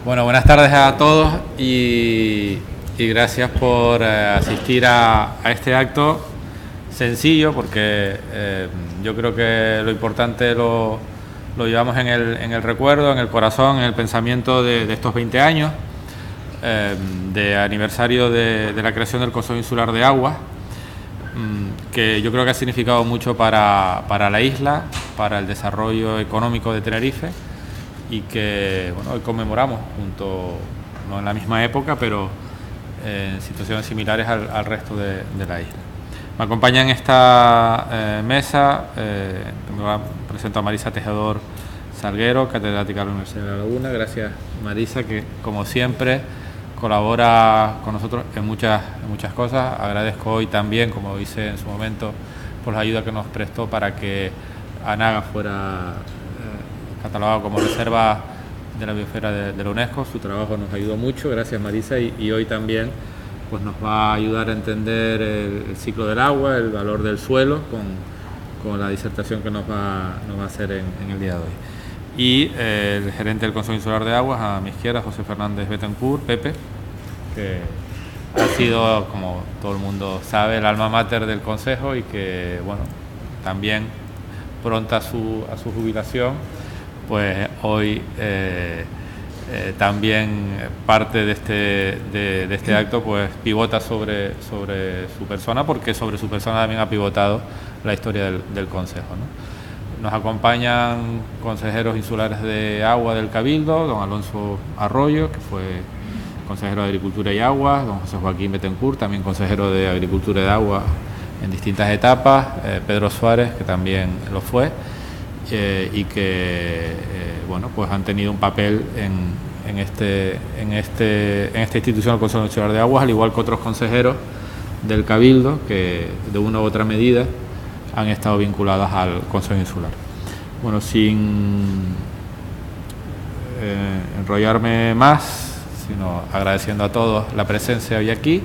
Bueno, buenas tardes a todos y gracias por asistir a este acto sencillo, porque yo creo que lo importante lo llevamos en el recuerdo, en el corazón, en el pensamiento de estos 20 años de aniversario de la creación del Consejo Insular de Aguas, que yo creo que ha significado mucho para la isla, para el desarrollo económico de Tenerife, y que bueno, hoy conmemoramos junto, no en la misma época, pero en situaciones similares al resto de la isla. Me acompaña en esta mesa, presento a Marisa Tejedor Salguero, catedrática de la Universidad de La Laguna. Gracias, Marisa, que como siempre colabora con nosotros en muchas cosas. Agradezco hoy también, como hice en su momento, por la ayuda que nos prestó para que Anaga fuera catalogado como reserva de la biosfera de la UNESCO. Su trabajo nos ayudó mucho. Gracias, Marisa, y hoy también pues nos va a ayudar a entender el ciclo del agua, el valor del suelo, con la disertación que nos va a hacer en el día de hoy. Y el gerente del Consejo Insular de Aguas, a mi izquierda, José Fernández Betancourt, Pepe, que ha sido, como todo el mundo sabe, el alma mater del Consejo, y que bueno, también pronta a su jubilación, pues hoy también parte de este acto pues pivota sobre su persona, porque sobre su persona también ha pivotado la historia del Consejo, ¿no? Nos acompañan consejeros insulares de agua del Cabildo, don Alonso Arroyo, que fue consejero de Agricultura y Agua, don José Joaquín Betancourt, también consejero de Agricultura y de Agua en distintas etapas, Pedro Suárez, que también lo fue, y que bueno, pues han tenido un papel en esta institución del Consejo Insular de Aguas, al igual que otros consejeros del Cabildo que de una u otra medida han estado vinculadas al Consejo Insular. Bueno, sin enrollarme más, sino agradeciendo a todos la presencia hoy aquí,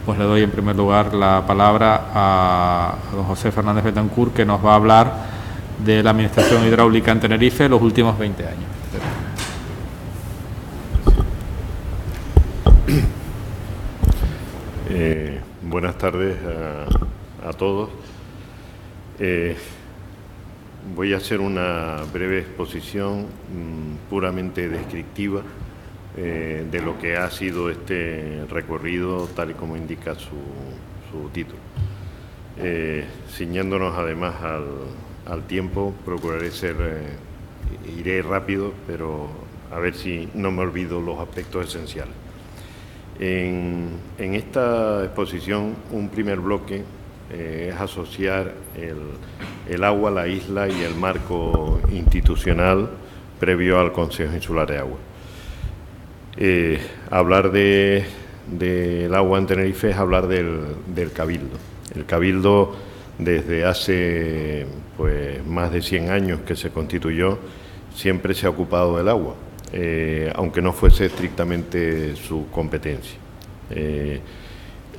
pues le doy en primer lugar la palabra a don José Fernández Betancourt, que nos va a hablar de la administración hidráulica en Tenerife los últimos 20 años. Buenas tardes a todos. Voy a hacer una breve exposición puramente descriptiva de lo que ha sido este recorrido, tal y como indica su título. Ciñéndonos además al tiempo, procuraré iré rápido, pero a ver si no me olvido los aspectos esenciales. En esta exposición, un primer bloque es asociar el agua, la isla y el marco institucional previo al Consejo Insular de Agua. Hablar del agua en Tenerife es hablar del Cabildo. El Cabildo, desde hace pues más de 100 años que se constituyó, siempre se ha ocupado del agua, aunque no fuese estrictamente su competencia.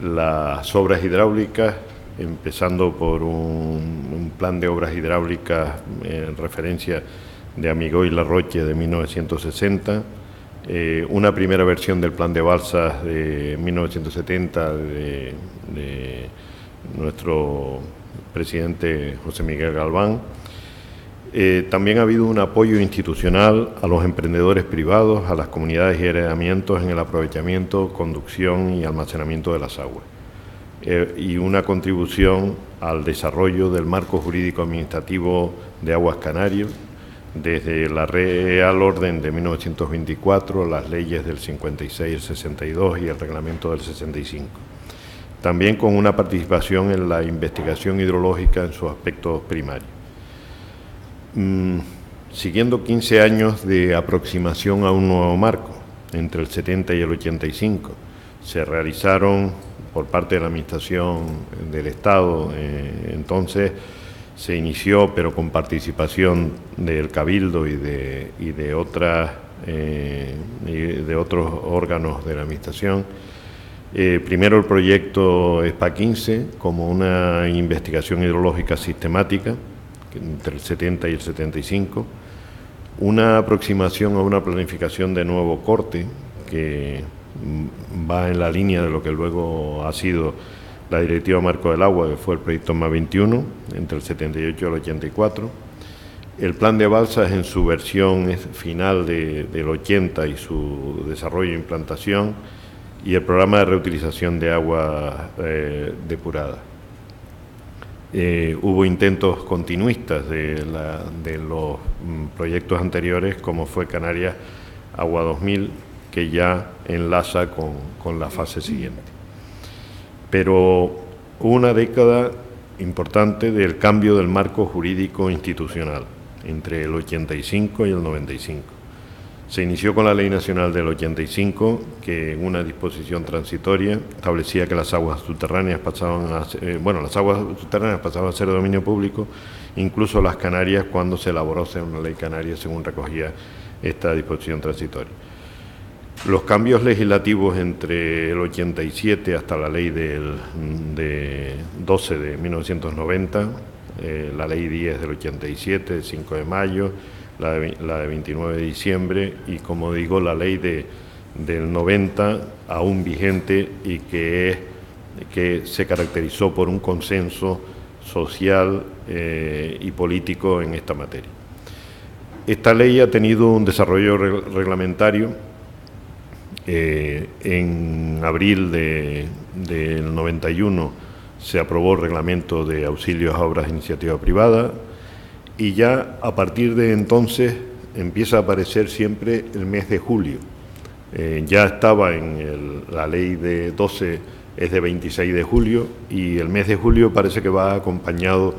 Las obras hidráulicas, empezando por un plan de obras hidráulicas en referencia de Amigó y Larroche de 1960, una primera versión del plan de balsas de 1970 de nuestro presidente José Miguel Galván. También ha habido un apoyo institucional a los emprendedores privados, a las comunidades y heredamientos en el aprovechamiento, conducción y almacenamiento de las aguas, y una contribución al desarrollo del marco jurídico administrativo de Aguas Canarias, desde la Real Orden de 1924, las leyes del 56, el 62 y el reglamento del 65. También con una participación en la investigación hidrológica en sus aspectos primarios. Siguiendo 15 años de aproximación a un nuevo marco, entre el 70 y el 85, se realizaron por parte de la Administración del Estado, entonces se inició, pero con participación del Cabildo y de otros órganos de la Administración. Primero el proyecto ESPA 15 como una investigación hidrológica sistemática entre el 70 y el 75, una aproximación a una planificación de nuevo corte que va en la línea de lo que luego ha sido la Directiva Marco del Agua, que fue el proyecto MA 21, entre el 78 y el 84. El plan de balsas en su versión final del 80 y su desarrollo e implantación, y el programa de reutilización de agua depurada. Hubo intentos continuistas de los proyectos anteriores, como fue Canarias Agua 2000, que ya enlaza con la fase siguiente. Pero hubo una década importante del cambio del marco jurídico institucional, entre el 85 y el 95. Se inició con la Ley Nacional del 85, que en una disposición transitoria establecía que las aguas subterráneas pasaban a ser, pasaban a ser de dominio público, incluso las Canarias, cuando se elaboró una ley canaria, según recogía esta disposición transitoria. Los cambios legislativos entre el 87 hasta la ley de 12 de 1990, la ley 10 del 87, del 5 de mayo, la de 29 de diciembre y, como digo, la ley del 90, aún vigente, y que se caracterizó por un consenso social y político en esta materia. Esta ley ha tenido un desarrollo reglamentario. En abril del 91 se aprobó el reglamento de auxilios a obras de iniciativa privada, y ya a partir de entonces empieza a aparecer siempre el mes de julio. Ya estaba en la ley de 12, es de 26 de julio, y el mes de julio parece que va acompañado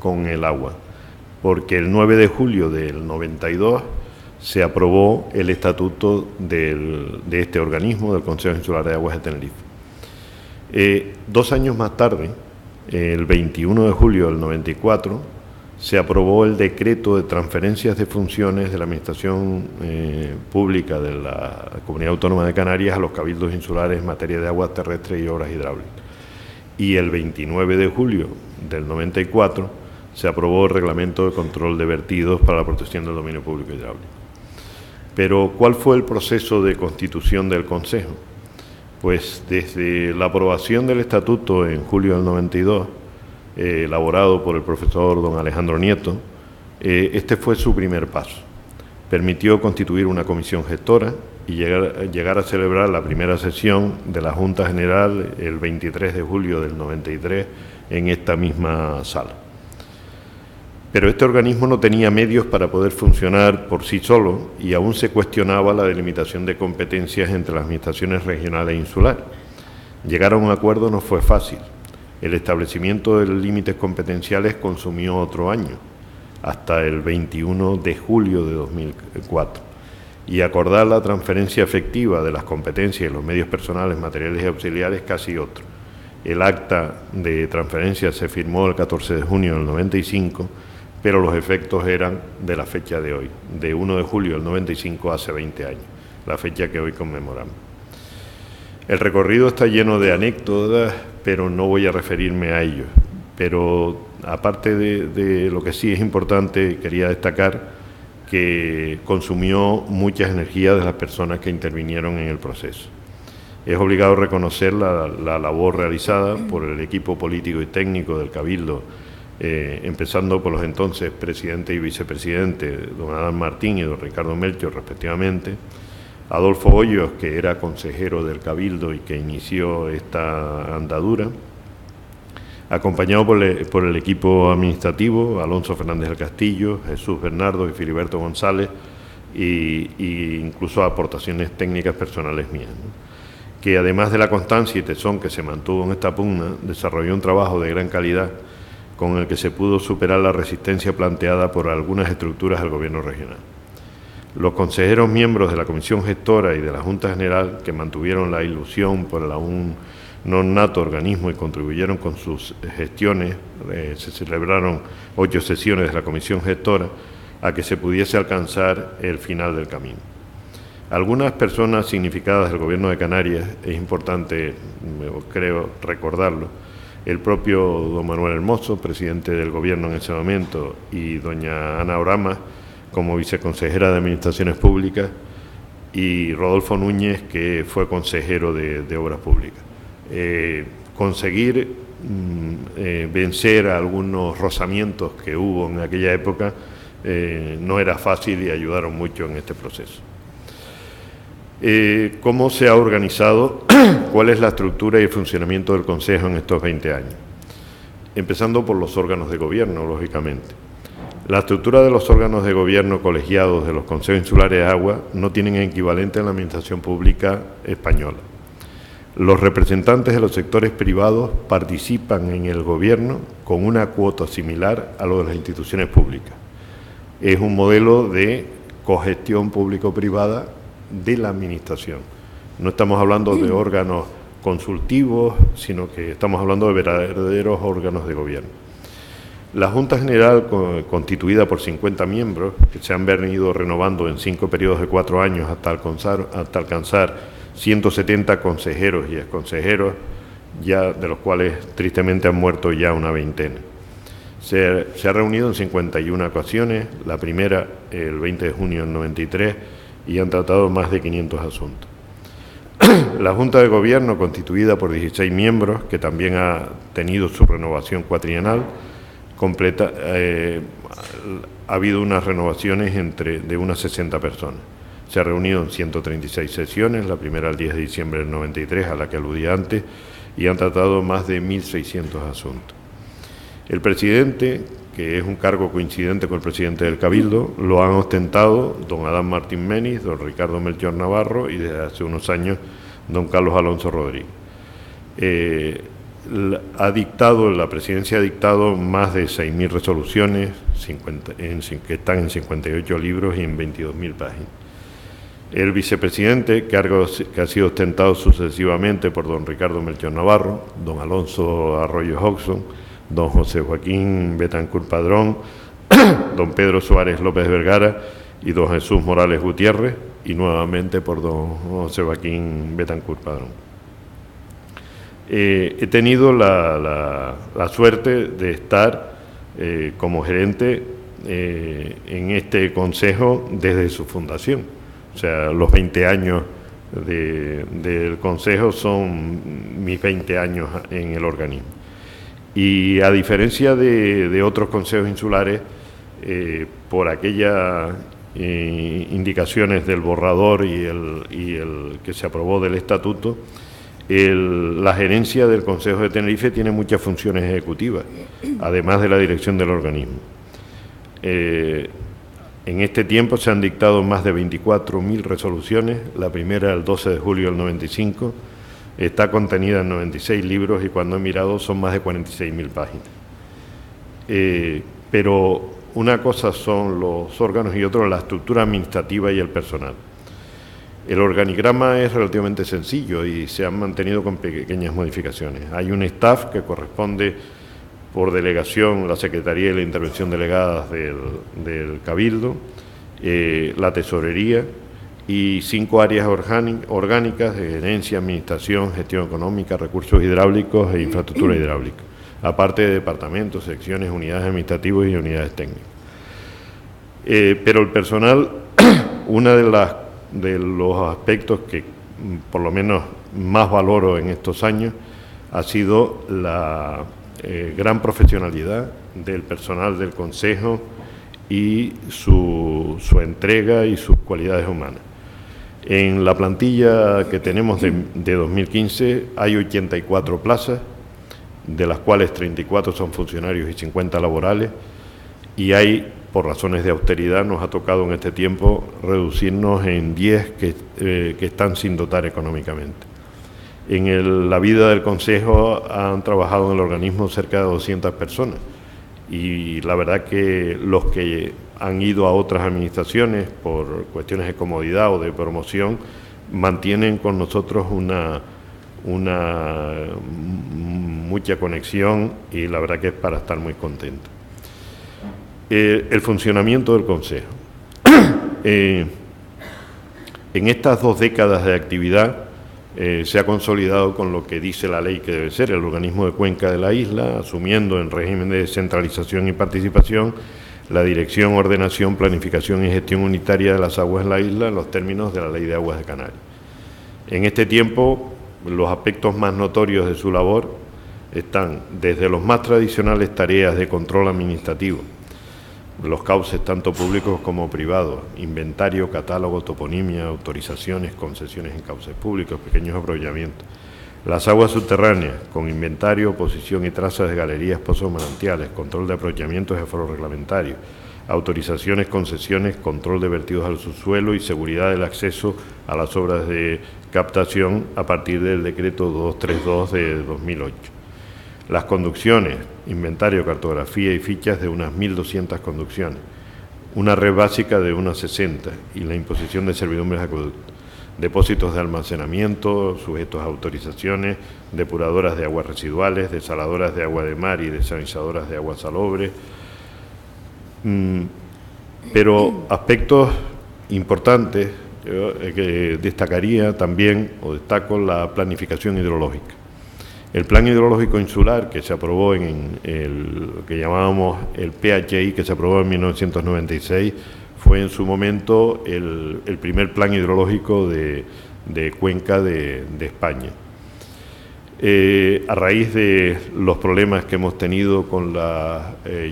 con el agua, porque el 9 de julio del 92 se aprobó el estatuto de este organismo, del Consejo Insular de Aguas de Tenerife. 2 años más tarde, el 21 de julio del 94, se aprobó el decreto de transferencias de funciones de la Administración Pública de la Comunidad Autónoma de Canarias a los cabildos insulares en materia de aguas terrestres y obras hidráulicas. Y el 29 de julio del 94 se aprobó el Reglamento de Control de Vertidos para la protección del dominio público hidráulico. Pero, ¿cuál fue el proceso de constitución del Consejo? Pues desde la aprobación del Estatuto en julio del 92, elaborado por el profesor don Alejandro Nieto, este fue su primer paso. Permitió constituir una comisión gestora y llegar a celebrar la primera sesión de la Junta General el 23 de julio del 93 en esta misma sala. Pero este organismo no tenía medios para poder funcionar por sí solo, y aún se cuestionaba la delimitación de competencias entre las administraciones regionales e insulares. Llegar a un acuerdo no fue fácil. El establecimiento de los límites competenciales consumió otro año, hasta el 21 de julio de 2004, y acordar la transferencia efectiva de las competencias y los medios personales, materiales y auxiliares casi otro. El acta de transferencia se firmó el 14 de junio del 95, pero los efectos eran de la fecha de hoy, de 1 de julio del 95, hace 20 años, la fecha que hoy conmemoramos. El recorrido está lleno de anécdotas, pero no voy a referirme a ellos. Pero aparte de lo que sí es importante, quería destacar que consumió muchas energías de las personas que intervinieron en el proceso. Es obligado reconocer la labor realizada por el equipo político y técnico del Cabildo, empezando por los entonces presidente y vicepresidente, don Adán Martín y don Ricardo Melchor, respectivamente, Adolfo Hoyos, que era consejero del Cabildo y que inició esta andadura, acompañado por el equipo administrativo, Alonso Fernández del Castillo, Jesús Bernardo y Filiberto González, y incluso aportaciones técnicas personales mías, ¿no? Que además de la constancia y tesón que se mantuvo en esta pugna, desarrolló un trabajo de gran calidad con el que se pudo superar la resistencia planteada por algunas estructuras del Gobierno regional. Los consejeros miembros de la Comisión Gestora y de la Junta General, que mantuvieron la ilusión por el aún no nato organismo y contribuyeron con sus gestiones, se celebraron 8 sesiones de la Comisión Gestora a que se pudiese alcanzar el final del camino. Algunas personas significadas del Gobierno de Canarias, es importante, creo, recordarlo, el propio don Manuel Hermoso, presidente del Gobierno en ese momento, y doña Ana Oramas, como viceconsejera de Administraciones Públicas, y Rodolfo Núñez, que fue consejero de Obras Públicas. Conseguir vencer a algunos rozamientos que hubo en aquella época no era fácil y ayudaron mucho en este proceso. ¿Cómo se ha organizado? ¿Cuál es la estructura y el funcionamiento del Consejo en estos 20 años? Empezando por los órganos de gobierno, lógicamente. La estructura de los órganos de gobierno colegiados de los consejos insulares de agua no tienen equivalente en la administración pública española. Los representantes de los sectores privados participan en el gobierno con una cuota similar a lo de las instituciones públicas. Es un modelo de cogestión público-privada de la administración. No estamos hablando de órganos consultivos, sino que estamos hablando de verdaderos órganos de gobierno. La Junta General, constituida por 50 miembros, que se han venido renovando en 5 periodos de 4 años hasta alcanzar 170 consejeros y exconsejeros, ya de los cuales tristemente han muerto ya una veintena. Se ha reunido en 51 ocasiones, la primera el 20 de junio del 93, y han tratado más de 500 asuntos. La Junta de Gobierno, constituida por 16 miembros, que también ha tenido su renovación cuatrienal, ha habido unas renovaciones de unas 60 personas. Se ha reunido en 136 sesiones, la primera el 10 de diciembre del 93, a la que aludí antes, y han tratado más de 1.600 asuntos. El presidente, que es un cargo coincidente con el presidente del Cabildo, lo han ostentado don Adán Martín Meniz, don Ricardo Melchor Navarro y desde hace unos años don Carlos Alonso Rodríguez. La presidencia ha dictado más de 6.000 resoluciones, que están en 58 libros y en 22.000 páginas. El vicepresidente, cargo que ha sido ostentado sucesivamente por don Ricardo Melchor Navarro, don Alonso Arroyo Hodgson, don José Joaquín Betancourt Padrón, don Pedro Suárez López Vergara y don Jesús Morales Gutiérrez, y nuevamente por don José Joaquín Betancourt Padrón. He tenido la suerte de estar como gerente en este consejo desde su fundación. O sea, los 20 años del consejo son mis 20 años en el organismo. Y a diferencia de otros consejos insulares, por aquellas indicaciones del borrador y el que se aprobó del estatuto, la gerencia del Consejo de Tenerife tiene muchas funciones ejecutivas, además de la dirección del organismo. En este tiempo se han dictado más de 24.000 resoluciones, la primera el 12 de julio del 95, está contenida en 96 libros y cuando he mirado son más de 46.000 páginas. Pero una cosa son los órganos y otra la estructura administrativa y el personal. El organigrama es relativamente sencillo y se han mantenido con pequeñas modificaciones. Hay un staff que corresponde por delegación, la Secretaría y la Intervención Delegadas del Cabildo, la Tesorería y 5 áreas orgánicas de gerencia, administración, gestión económica, recursos hidráulicos e infraestructura hidráulica, aparte de departamentos, secciones, unidades administrativas y unidades técnicas. Pero el personal, una de los aspectos que por lo menos más valoro en estos años ha sido la gran profesionalidad del personal del Consejo y su entrega y sus cualidades humanas. En la plantilla que tenemos de 2015 hay 84 plazas, de las cuales 34 son funcionarios y 50 laborales, y hay, por razones de austeridad, nos ha tocado en este tiempo reducirnos en 10 que están sin dotar económicamente. En la vida del Consejo han trabajado en el organismo cerca de 200 personas y la verdad que los que han ido a otras administraciones por cuestiones de comodidad o de promoción mantienen con nosotros una mucha conexión y la verdad que es para estar muy contento. El funcionamiento del Consejo. En estas 2 décadas de actividad se ha consolidado con lo que dice la ley que debe ser el organismo de cuenca de la isla, asumiendo en régimen de descentralización y participación la dirección, ordenación, planificación y gestión unitaria de las aguas en la isla en los términos de la Ley de Aguas de Canarias. En este tiempo, los aspectos más notorios de su labor están desde los más tradicionales tareas de control administrativo, los cauces tanto públicos como privados, inventario, catálogo, toponimia, autorizaciones, concesiones en cauces públicos, pequeños aprovechamientos. Las aguas subterráneas, con inventario, posición y trazas de galerías, pozos, manantiales, control de aprovechamientos y aforos reglamentarios, autorizaciones, concesiones, control de vertidos al subsuelo y seguridad del acceso a las obras de captación a partir del decreto 232 de 2008. Las conducciones, inventario, cartografía y fichas de unas 1.200 conducciones, una red básica de unas 60 y la imposición de servidumbres de acueducto. Depósitos de almacenamiento sujetos a autorizaciones, depuradoras de aguas residuales, desaladoras de agua de mar y desalinizadoras de agua salobre. Pero aspectos importantes que destacaría también, o destaco, la planificación hidrológica. El Plan Hidrológico Insular, que se aprobó en lo que llamábamos el PHI, que se aprobó en 1996, fue en su momento el primer plan hidrológico de cuenca de España. A raíz de los problemas que hemos tenido con las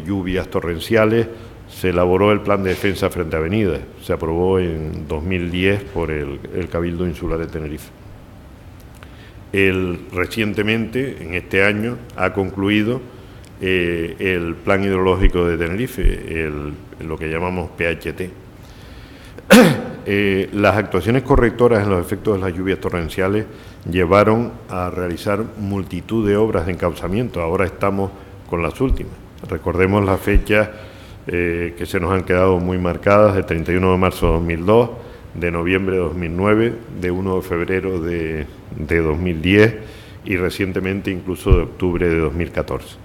lluvias torrenciales, se elaboró el Plan de Defensa frente a avenidas. Se aprobó en 2010 por el Cabildo Insular de Tenerife. Recientemente, en este año, ha concluido el Plan Hidrológico de Tenerife, lo que llamamos PHT. Las actuaciones correctoras en los efectos de las lluvias torrenciales llevaron a realizar multitud de obras de encauzamiento. Ahora estamos con las últimas. Recordemos las fechas que se nos han quedado muy marcadas: de 31 de marzo de 2002, de noviembre de 2009, de 1 de febrero de 2010 y recientemente incluso de octubre de 2014.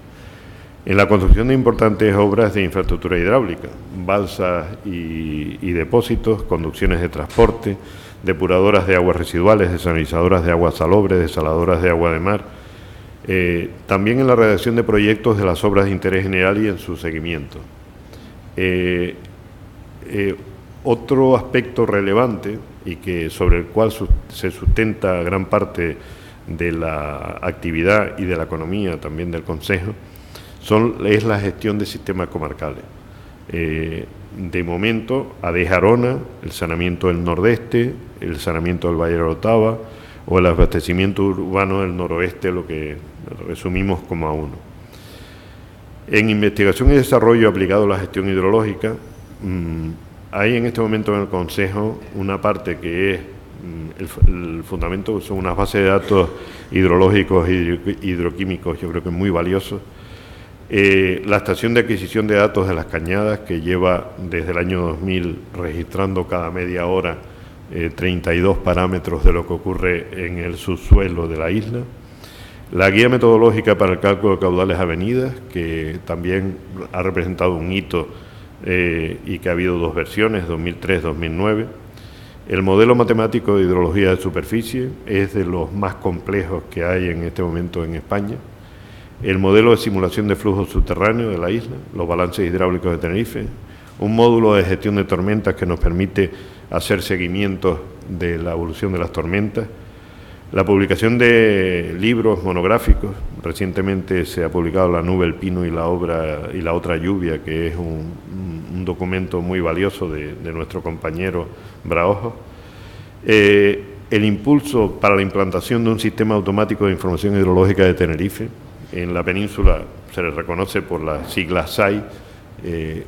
En la construcción de importantes obras de infraestructura hidráulica, balsas y depósitos, conducciones de transporte, depuradoras de aguas residuales, desalinizadoras de agua salobre, desaladoras de agua de mar. También en la redacción de proyectos de las obras de interés general y en su seguimiento. Otro aspecto relevante y que sobre el cual se sustenta gran parte de la actividad y de la economía también del Concejo es la gestión de sistemas comarcales. De momento, ADES Arona, el saneamiento del nordeste, el saneamiento del Valle de la Orotava o el abastecimiento urbano del noroeste, lo que resumimos como A1. En investigación y desarrollo aplicado a la gestión hidrológica, hay en este momento en el Concejo una parte que es el fundamento, son unas bases de datos hidrológicos y hidroquímicos, yo creo que muy valiosos. La estación de adquisición de datos de las cañadas, que lleva desde el año 2000 registrando cada media hora 32 parámetros de lo que ocurre en el subsuelo de la isla. La guía metodológica para el cálculo de caudales avenidas, que también ha representado un hito y que ha habido dos versiones, 2003-2009. El modelo matemático de hidrología de superficie es de los más complejos que hay en este momento en España. El modelo de simulación de flujo subterráneo de la isla, los balances hidráulicos de Tenerife, un módulo de gestión de tormentas que nos permite hacer seguimientos de la evolución de las tormentas, la publicación de libros monográficos. Recientemente se ha publicado La nube, el pino y la otra lluvia, que es un documento muy valioso de nuestro compañero Braojo. El impulso para la implantación de un sistema automático de información hidrológica de Tenerife. En la península se le reconoce por las siglas SAI.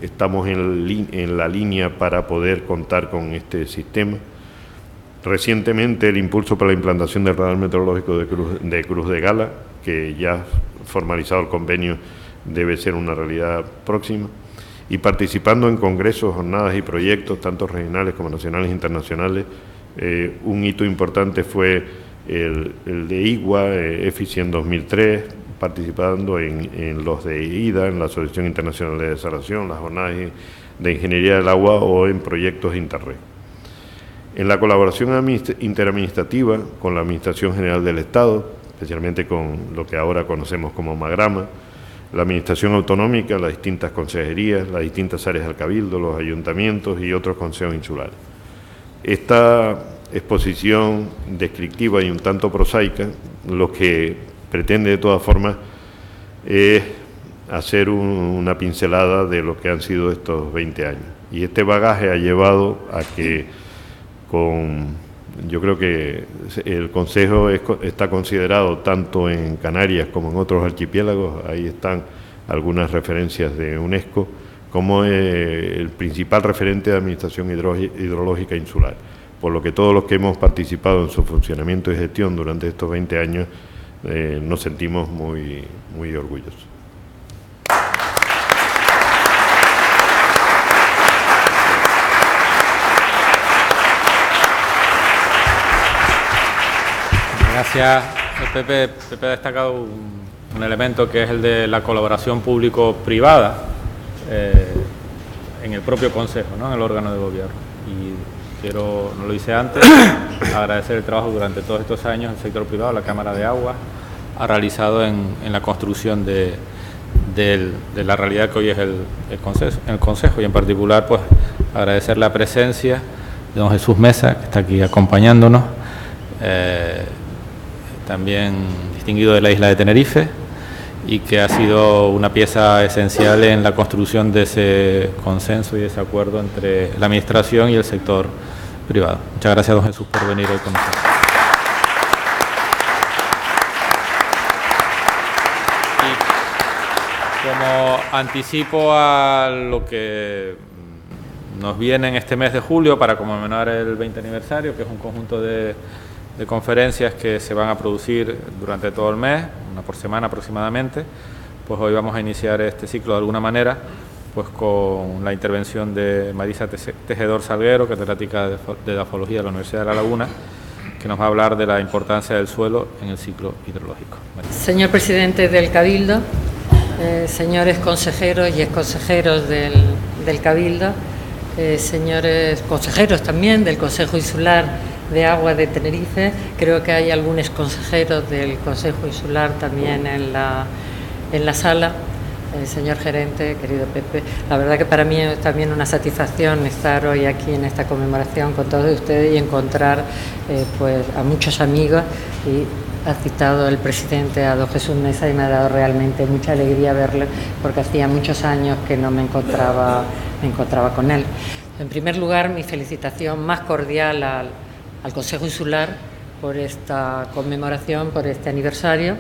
Estamos en la línea para poder contar con este sistema. Recientemente el impulso para la implantación del radar meteorológico de Cruz de Gala, que ya formalizado el convenio debe ser una realidad próxima, y participando en congresos, jornadas y proyectos, tanto regionales como nacionales e internacionales. Un hito importante fue el de IGUA, EFICI en 2003, participando en los de IDA, en la Asociación Internacional de Desalación, las jornadas de Ingeniería del Agua o en proyectos Interreg. En la colaboración interadministrativa con la Administración General del Estado, especialmente con lo que ahora conocemos como Magrama, la Administración Autonómica, las distintas consejerías, las distintas áreas del Cabildo, los ayuntamientos y otros consejos insulares. Esta exposición descriptiva y un tanto prosaica, lo que pretende de todas formas es hacer una pincelada de lo que han sido estos 20 años. Y este bagaje ha llevado a que yo creo que el Consejo está considerado tanto en Canarias como en otros archipiélagos, ahí están algunas referencias de UNESCO, como el principal referente de administración hidrológica insular, por lo que todos los que hemos participado en su funcionamiento y gestión durante estos 20 años nos sentimos muy, muy orgullosos. Gracias, Pepe. Pepe ha destacado un elemento que es el de la colaboración público-privada en el propio Consejo, ¿no?, en el órgano de gobierno. Y quiero, no lo hice antes, agradecer el trabajo durante todos estos años el sector privado, la Cámara de Aguas, ha realizado en la construcción de la realidad que hoy es el Consejo, y en particular pues agradecer la presencia de don Jesús Mesa, que está aquí acompañándonos, también distinguido de la isla de Tenerife, y que ha sido una pieza esencial en la construcción de ese consenso y de ese acuerdo entre la Administración y el sector privado. Muchas gracias, don Jesús, por venir hoy con nosotros. Y como anticipo a lo que nos viene en este mes de julio para conmemorar el 20 aniversario, que es un conjunto de conferencias que se van a producir durante todo el mes, una por semana aproximadamente, pues hoy vamos a iniciar este ciclo de alguna manera pues con la intervención de Marisa Tejedor Salguero, catedrática de Edafología de la Universidad de La Laguna, que nos va a hablar de la importancia del suelo en el ciclo hidrológico. Señor presidente del Cabildo, señores consejeros y exconsejeros del Cabildo, señores consejeros también del Consejo Insular de Agua de Tenerife, creo que hay algunos consejeros del Consejo Insular también en la sala, señor gerente, querido Pepe, la verdad que para mí es también una satisfacción estar hoy aquí en esta conmemoración con todos ustedes y encontrar pues a muchos amigos, y ha citado el presidente a don Jesús Mesa y me ha dado realmente mucha alegría verle, porque hacía muchos años que no me encontraba con él. En primer lugar, mi felicitación más cordial al Consejo Insular por esta conmemoración, por este aniversario.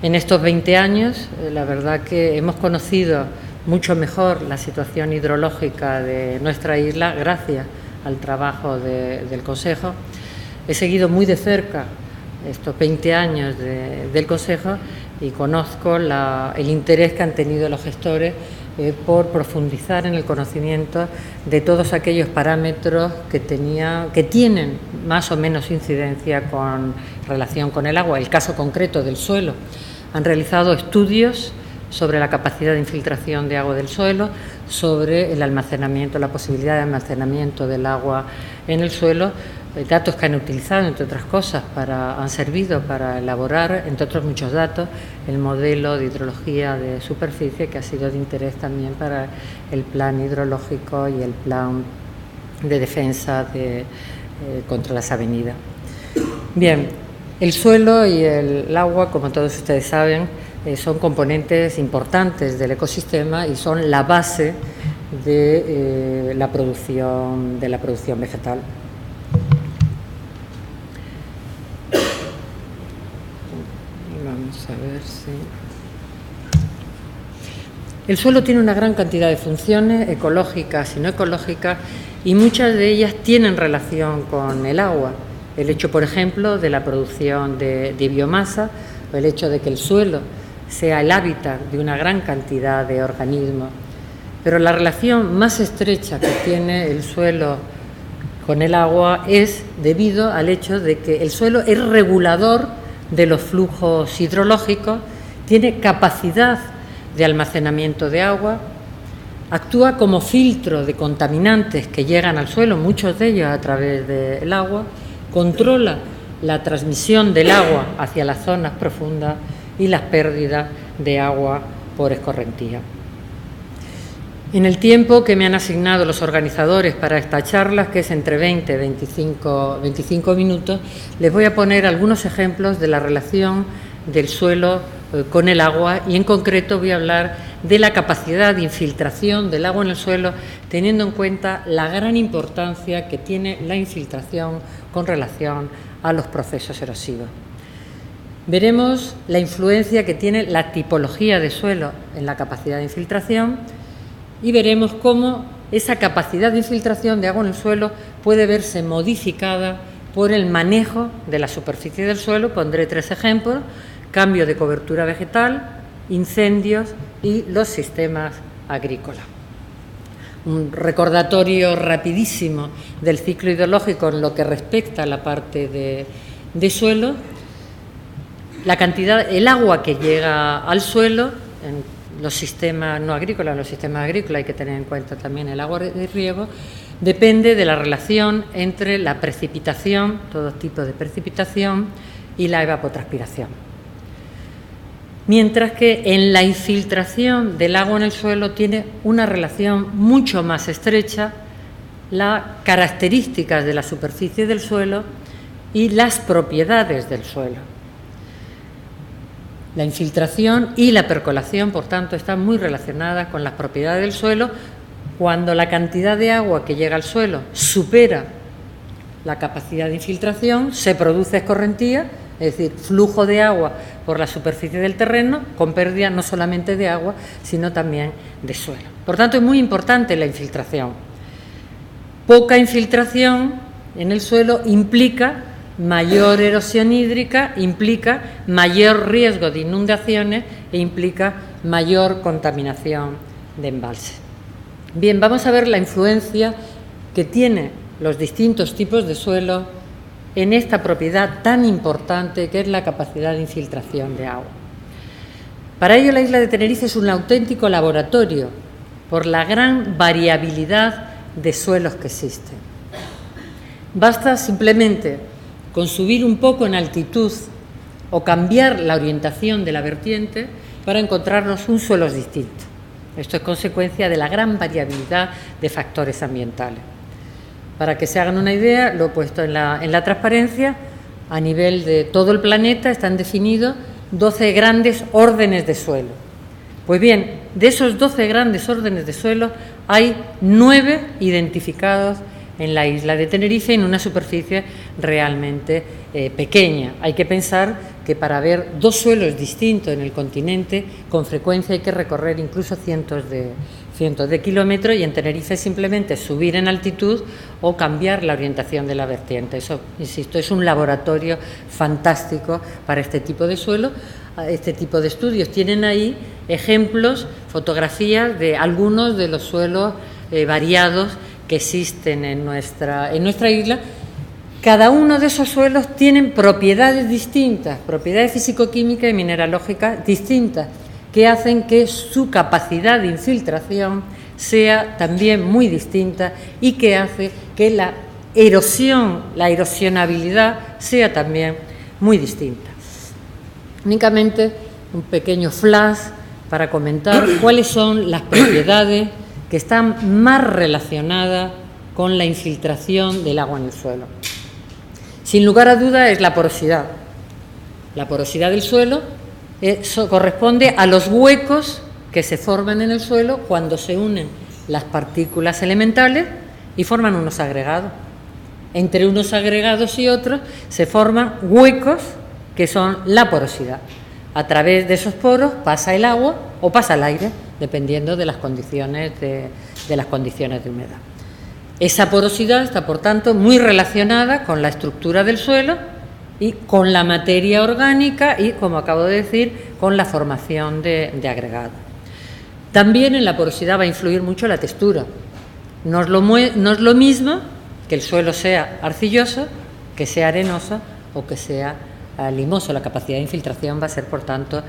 En estos 20 años, la verdad que hemos conocido mucho mejor la situación hidrológica de nuestra isla gracias al trabajo del Consejo. He seguido muy de cerca estos 20 años del Consejo y conozco el interés que han tenido los gestores por profundizar en el conocimiento de todos aquellos parámetros que tienen más o menos incidencia con relación con el agua. El caso concreto del suelo. Han realizado estudios sobre la capacidad de infiltración de agua del suelo, sobre el almacenamiento, la posibilidad de almacenamiento del agua en el suelo, datos que han utilizado, entre otras cosas, han servido para elaborar, entre otros muchos datos, el modelo de hidrología de superficie, que ha sido de interés también para el plan hidrológico y el plan de defensa contra las avenidas. Bien, el suelo y el agua, como todos ustedes saben, son componentes importantes del ecosistema y son la base de la producción vegetal. Vamos a ver si... El suelo tiene una gran cantidad de funciones ecológicas y no ecológicas, y muchas de ellas tienen relación con el agua. El hecho, por ejemplo, de la producción de biomasa, o el hecho de que el suelo sea el hábitat de una gran cantidad de organismos. Pero la relación más estrecha que tiene el suelo con el agua es debido al hecho de que el suelo es regulador de los flujos hidrológicos, tiene capacidad de almacenamiento de agua, actúa como filtro de contaminantes que llegan al suelo, muchos de ellos a través del agua, controla la transmisión del agua hacia las zonas profundas y las pérdidas de agua por escorrentía. En el tiempo que me han asignado los organizadores para esta charla, que es entre 20 y 25 minutos, les voy a poner algunos ejemplos de la relación del suelo con el agua, y en concreto voy a hablar de la capacidad de infiltración del agua en el suelo, teniendo en cuenta la gran importancia que tiene la infiltración con relación a los procesos erosivos. Veremos la influencia que tiene la tipología de suelo en la capacidad de infiltración, y veremos cómo esa capacidad de infiltración de agua en el suelo puede verse modificada por el manejo de la superficie del suelo. Pondré 3 ejemplos: cambio de cobertura vegetal, incendios y los sistemas agrícolas. Un recordatorio rapidísimo del ciclo hidrológico en lo que respecta a la parte de suelo. La cantidad, el agua que llega al suelo en los sistemas no agrícolas, los sistemas agrícolas hay que tener en cuenta también el agua de riego, depende de la relación entre la precipitación, todo tipo de precipitación, y la evapotranspiración. Mientras que en la infiltración del agua en el suelo tiene una relación mucho más estrecha las características de la superficie del suelo y las propiedades del suelo. La infiltración y la percolación, por tanto, están muy relacionadas con las propiedades del suelo. Cuando la cantidad de agua que llega al suelo supera la capacidad de infiltración, se produce escorrentía, es decir, flujo de agua por la superficie del terreno, con pérdida no solamente de agua, sino también de suelo. Por tanto, es muy importante la infiltración. Poca infiltración en el suelo implica mayor erosión hídrica, implica mayor riesgo de inundaciones e implica mayor contaminación de embalses. Bien, vamos a ver la influencia que tienen los distintos tipos de suelo en esta propiedad tan importante que es la capacidad de infiltración de agua. Para ello, la isla de Tenerife es un auténtico laboratorio por la gran variabilidad de suelos que existen. Basta simplemente con subir un poco en altitud o cambiar la orientación de la vertiente para encontrarnos un suelo distinto. Esto es consecuencia de la gran variabilidad de factores ambientales. Para que se hagan una idea, lo he puesto en la transparencia, a nivel de todo el planeta están definidos 12 grandes órdenes de suelo. Pues bien, de esos 12 grandes órdenes de suelo hay 9 identificados en la isla de Tenerife, en una superficie realmente pequeña. Hay que pensar que para ver 2 suelos distintos en el continente, con frecuencia hay que recorrer incluso cientos de kilómetros, y en Tenerife simplemente subir en altitud o cambiar la orientación de la vertiente. Eso, insisto, es un laboratorio fantástico para este tipo de suelo, este tipo de estudios. Tienen ahí ejemplos, fotografías de algunos de los suelos variados que existen en nuestra isla. Cada uno de esos suelos tienen propiedades distintas, propiedades físico-químicas y mineralógicas distintas, que hacen que su capacidad de infiltración sea también muy distinta y que hace que la erosionabilidad sea también muy distinta. Únicamente un pequeño flash para comentar cuáles son las propiedades que están más relacionadas con la infiltración del agua en el suelo. Sin lugar a duda es la porosidad. La porosidad del suelo corresponde a los huecos que se forman en el suelo cuando se unen las partículas elementales y forman unos agregados. Entre unos agregados y otros se forman huecos que son la porosidad. A través de esos poros pasa el agua o pasa el aire, dependiendo de las condiciones de humedad. Esa porosidad está, por tanto, muy relacionada con la estructura del suelo y con la materia orgánica y, como acabo de decir, con la formación de agregados. También en la porosidad va a influir mucho la textura. No es lo mismo que el suelo sea arcilloso, que sea arenoso o que sea limoso. La capacidad de infiltración va a ser, por tanto,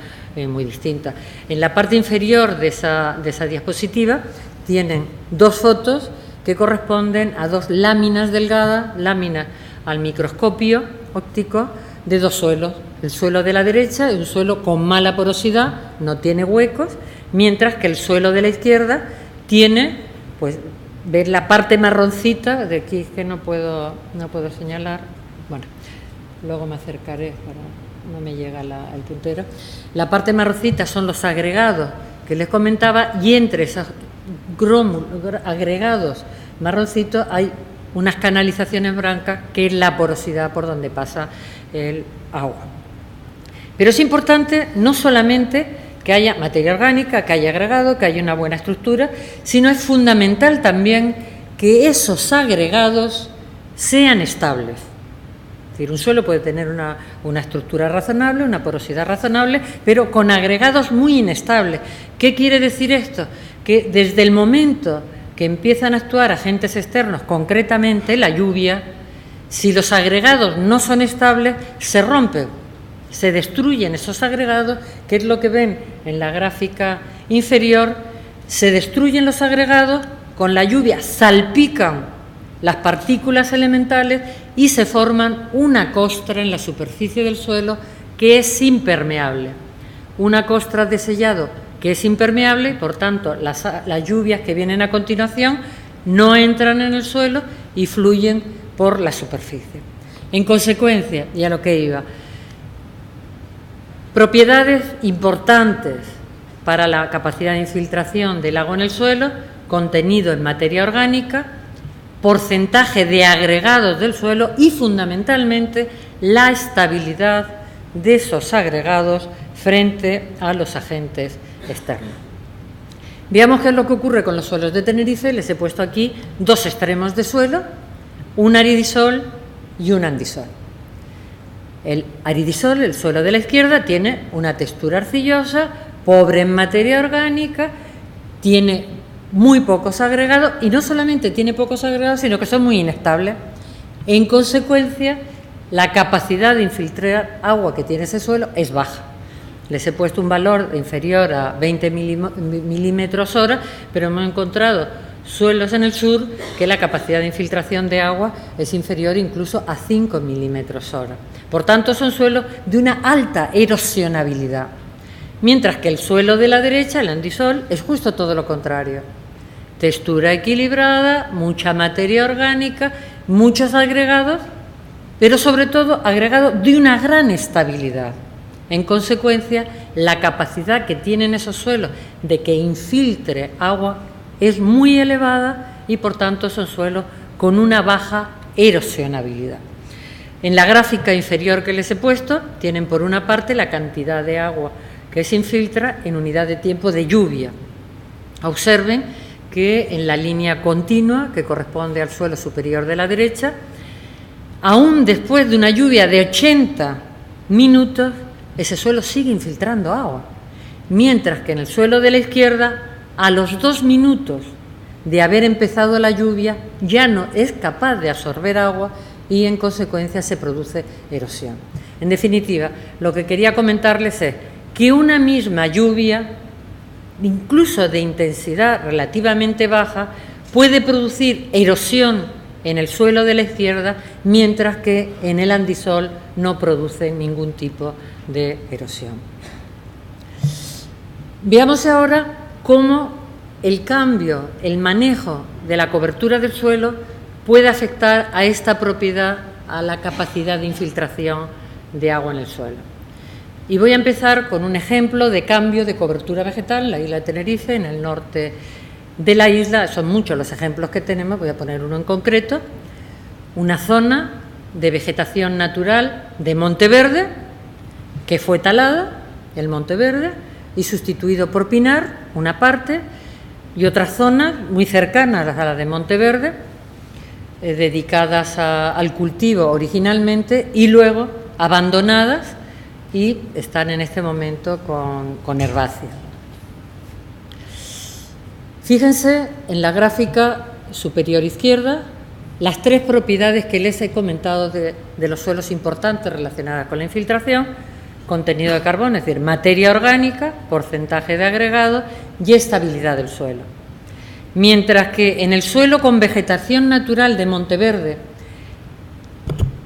muy distinta. En la parte inferior de esa diapositiva tienen 2 fotos que corresponden a 2 láminas delgadas, láminas al microscopio óptico, de 2 suelos el suelo de la derecha es un suelo con mala porosidad, no tiene huecos, mientras que el suelo de la izquierda tiene, pues, ver la parte marroncita, de aquí es que no puedo señalar, bueno, luego me acercaré, no me llega el puntero. La parte marroncita son los agregados que les comentaba, y entre esos agregados marroncitos hay unas canalizaciones blancas, que es la porosidad por donde pasa el agua. Pero es importante no solamente que haya materia orgánica, que haya agregado, que haya una buena estructura, sino es fundamental también que esos agregados sean estables. Es decir, un suelo puede tener una estructura razonable, una porosidad razonable, pero con agregados muy inestables. ¿Qué quiere decir esto? Que desde el momento que empiezan a actuar agentes externos, concretamente la lluvia, si los agregados no son estables, se rompen, se destruyen esos agregados, que es lo que ven en la gráfica inferior. Se destruyen los agregados, con la lluvia salpican las partículas elementales y se forman una costra en la superficie del suelo que es impermeable. Una costra de sellado que es impermeable, por tanto, las lluvias que vienen a continuación no entran en el suelo y fluyen por la superficie. En consecuencia, y a lo que iba, propiedades importantes para la capacidad de infiltración del agua en el suelo: contenido en materia orgánica, porcentaje de agregados del suelo y, fundamentalmente, la estabilidad de esos agregados frente a los agentes externos. Veamos qué es lo que ocurre con los suelos de Tenerife. Les he puesto aquí dos extremos de suelo, un aridisol y un andisol. El aridisol, el suelo de la izquierda, tiene una textura arcillosa, pobre en materia orgánica, tiene muy pocos agregados, y no solamente tiene pocos agregados, sino que son muy inestables. En consecuencia, la capacidad de infiltrar agua que tiene ese suelo es baja. Les he puesto un valor inferior a 20 milímetros hora, pero hemos encontrado suelos en el sur que la capacidad de infiltración de agua es inferior incluso a 5 milímetros hora. Por tanto, son suelos de una alta erosionabilidad, mientras que el suelo de la derecha, el andisol, es justo todo lo contrario. Textura equilibrada, mucha materia orgánica, muchos agregados, pero sobre todo agregados de una gran estabilidad. En consecuencia, la capacidad que tienen esos suelos de que infiltre agua es muy elevada y, por tanto, son suelos con una baja erosionabilidad. En la gráfica inferior que les he puesto, tienen por una parte la cantidad de agua que se infiltra en unidad de tiempo de lluvia. Observen que en la línea continua, que corresponde al suelo superior de la derecha, aún después de una lluvia de 80 minutos, ese suelo sigue infiltrando agua, mientras que en el suelo de la izquierda, a los 2 minutos de haber empezado la lluvia, ya no es capaz de absorber agua y, en consecuencia, se produce erosión. En definitiva, lo que quería comentarles es que una misma lluvia, incluso de intensidad relativamente baja, puede producir erosión en el suelo de la izquierda, mientras que en el andisol no produce ningún tipo de erosión. Veamos ahora cómo el cambio, el manejo de la cobertura del suelo puede afectar a esta propiedad, a la capacidad de infiltración de agua en el suelo. Y voy a empezar con un ejemplo de cambio de cobertura vegetal en la isla de Tenerife, en el norte de la isla. Son muchos los ejemplos que tenemos, voy a poner uno en concreto. Una zona de vegetación natural de monte verde, que fue talada, el monte verde, y sustituido por pinar, una parte, y otras zonas muy cercanas a la de monte verde, dedicadas al cultivo originalmente y luego abandonadas, y están en este momento con herbáceas. Fíjense en la gráfica superior izquierda las 3 propiedades que les he comentado de los suelos importantes relacionadas con la infiltración: contenido de carbono, es decir, materia orgánica, porcentaje de agregado y estabilidad del suelo. Mientras que en el suelo con vegetación natural de Monteverde,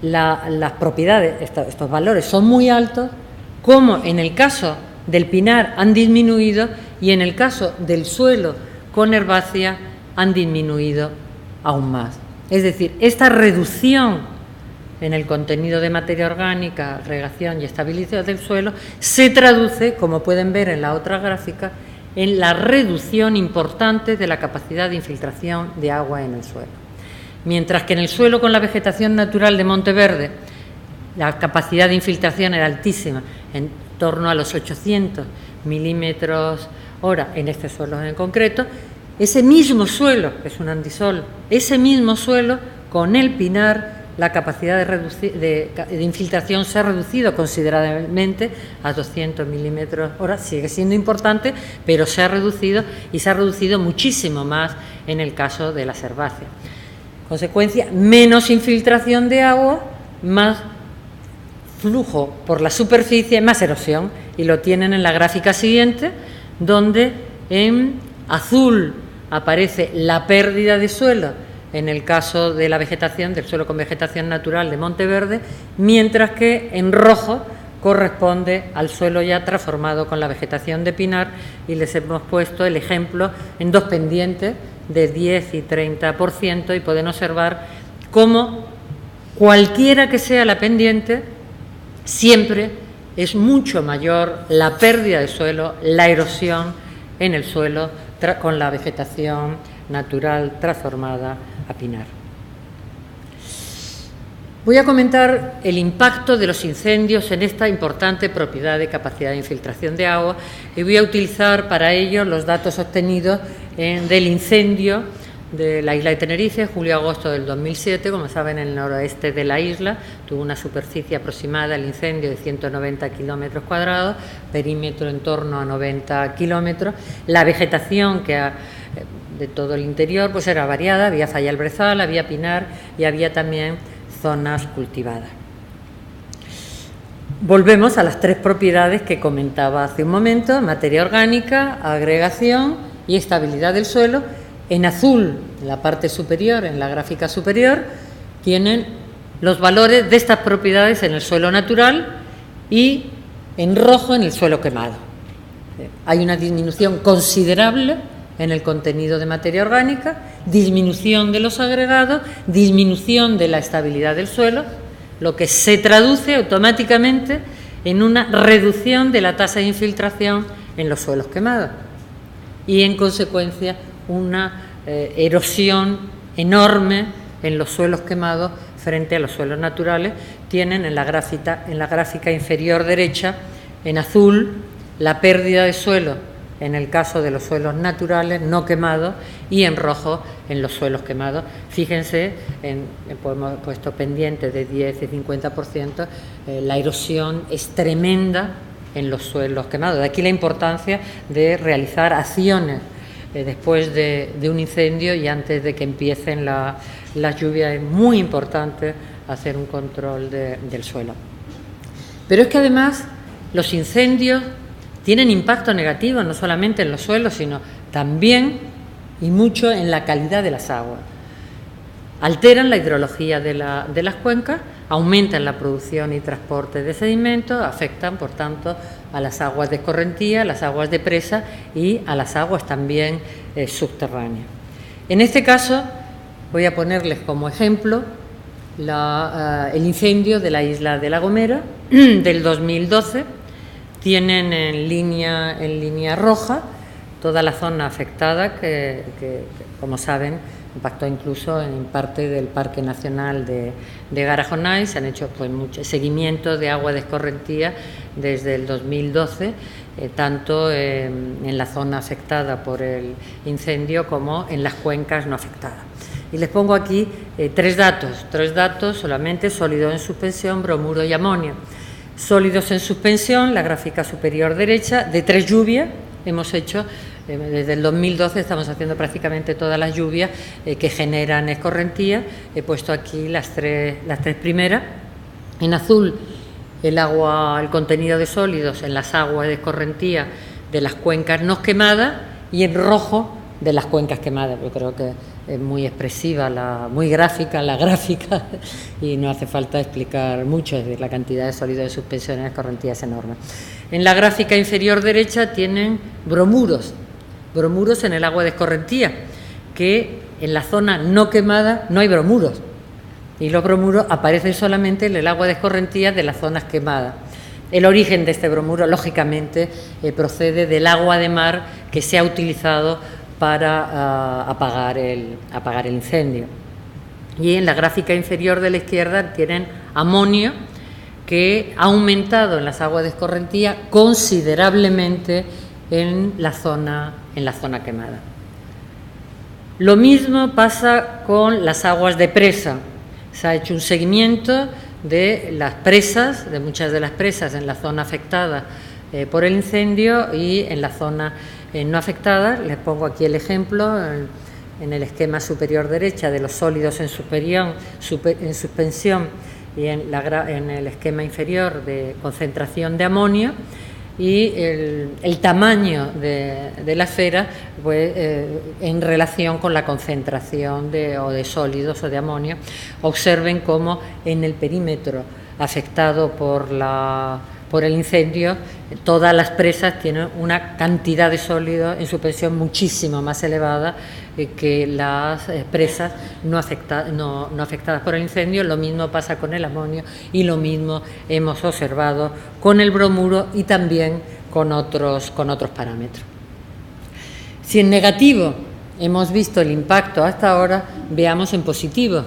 las propiedades, estos valores son muy altos, como en el caso del pinar han disminuido y en el caso del suelo con herbácea han disminuido aún más. Es decir, esta reducción en el contenido de materia orgánica, regación y estabilidad del suelo se traduce, como pueden ver en la otra gráfica, en la reducción importante de la capacidad de infiltración de agua en el suelo. Mientras que en el suelo con la vegetación natural de Monteverde la capacidad de infiltración era altísima, en torno a los 800 milímetros hora en este suelo en concreto, ese mismo suelo, que es un andisol, ese mismo suelo con el pinar, la capacidad de infiltración se ha reducido considerablemente a 200 milímetros hora, sigue siendo importante, pero se ha reducido y se ha reducido muchísimo más en el caso de las herbáceas. Consecuencia, menos infiltración de agua, más flujo por la superficie, más erosión, y lo tienen en la gráfica siguiente, donde en azul aparece la pérdida de suelo en el caso de la vegetación, del suelo con vegetación natural de Monteverde, mientras que en rojo corresponde al suelo ya transformado con la vegetación de pinar, y les hemos puesto el ejemplo en dos pendientes de 10 y 30%, y pueden observar cómo cualquiera que sea la pendiente, siempre es mucho mayor la pérdida de suelo, la erosión en el suelo con la vegetación natural transformada a pinar. Voy a comentar el impacto de los incendios en esta importante propiedad de capacidad de infiltración de agua, y voy a utilizar para ello los datos obtenidos del incendio de la isla de Tenerife, julio-agosto del 2007, como saben, en el noroeste de la isla. Tuvo una superficie aproximada el incendio de 190 kilómetros cuadrados, perímetro en torno a 90 kilómetros. La vegetación de todo el interior pues era variada, había falla el brezal, había pinar y había también zonas cultivadas. Volvemos a las tres propiedades que comentaba hace un momento: materia orgánica, agregación y estabilidad del suelo. En azul, en la parte superior, en la gráfica superior, tienen los valores de estas propiedades en el suelo natural, y en rojo en el suelo quemado. Hay una disminución considerable en el contenido de materia orgánica, disminución de los agregados, disminución de la estabilidad del suelo, lo que se traduce automáticamente en una reducción de la tasa de infiltración en los suelos quemados y, en consecuencia, una erosión enorme en los suelos quemados frente a los suelos naturales. Tienen en la gráfica inferior derecha, en azul, la pérdida de suelo en el caso de los suelos naturales no quemados, y en rojo en los suelos quemados. Fíjense, hemos puesto pendientes de 10 y 50%, la erosión es tremenda en los suelos quemados. De aquí la importancia de realizar acciones después de un incendio y antes de que empiecen las lluvias. Es muy importante hacer un control del suelo. Pero es que además los incendios tienen impacto negativo no solamente en los suelos, sino también y mucho en la calidad de las aguas. Alteran la hidrología de las cuencas, aumentan la producción y transporte de sedimentos, afectan, por tanto, a las aguas de escorrentía, a las aguas de presa y a las aguas también subterráneas. En este caso, voy a ponerles como ejemplo el incendio de la isla de La Gomera del 2012. Tienen en línea roja toda la zona afectada que como saben, impactó incluso en parte del Parque Nacional de Garajonay. Se han hecho pues mucho seguimiento de agua de escorrentía desde el 2012, tanto en la zona afectada por el incendio como en las cuencas no afectadas. Y les pongo aquí tres datos solamente: sólidos en suspensión, bromuro y amonio. Sólidos en suspensión, la gráfica superior derecha, de 3 lluvias hemos hecho. Desde el 2012 estamos haciendo prácticamente todas las lluvias que generan escorrentía. He puesto aquí las tres primeras. En azul, el contenido de sólidos en las aguas de escorrentía de las cuencas no quemadas, y en rojo de las cuencas quemadas. Yo creo que Es muy expresiva, muy gráfica la gráfica, y no hace falta explicar mucho, es decir, la cantidad de sólido de suspensión en escorrentía es enorme. En la gráfica inferior derecha tienen bromuros en el agua de escorrentía, que en la zona no quemada no hay bromuros, y los bromuros aparecen solamente en el agua de escorrentía de las zonas quemadas. El origen de este bromuro, lógicamente, procede del agua de mar que se ha utilizado para apagar el incendio. Y en la gráfica inferior de la izquierda tienen amonio, que ha aumentado en las aguas de escorrentía considerablemente en la zona quemada. Lo mismo pasa con las aguas de presa. Se ha hecho un seguimiento de las presas, de muchas de las presas en la zona afectada por el incendio y en la zona no afectada. Les pongo aquí el ejemplo en el esquema superior derecha de los sólidos en suspensión y en el esquema inferior de concentración de amonio, y el tamaño de la esfera, pues, en relación con la concentración de sólidos o de amonio. Observen cómo en el perímetro afectado por el incendio, todas las presas tienen una cantidad de sólido en suspensión muchísimo más elevada que las presas no afectadas por el incendio. Lo mismo pasa con el amonio y lo mismo hemos observado con el bromuro y también con otros parámetros. Si en negativo hemos visto el impacto hasta ahora, veamos en positivo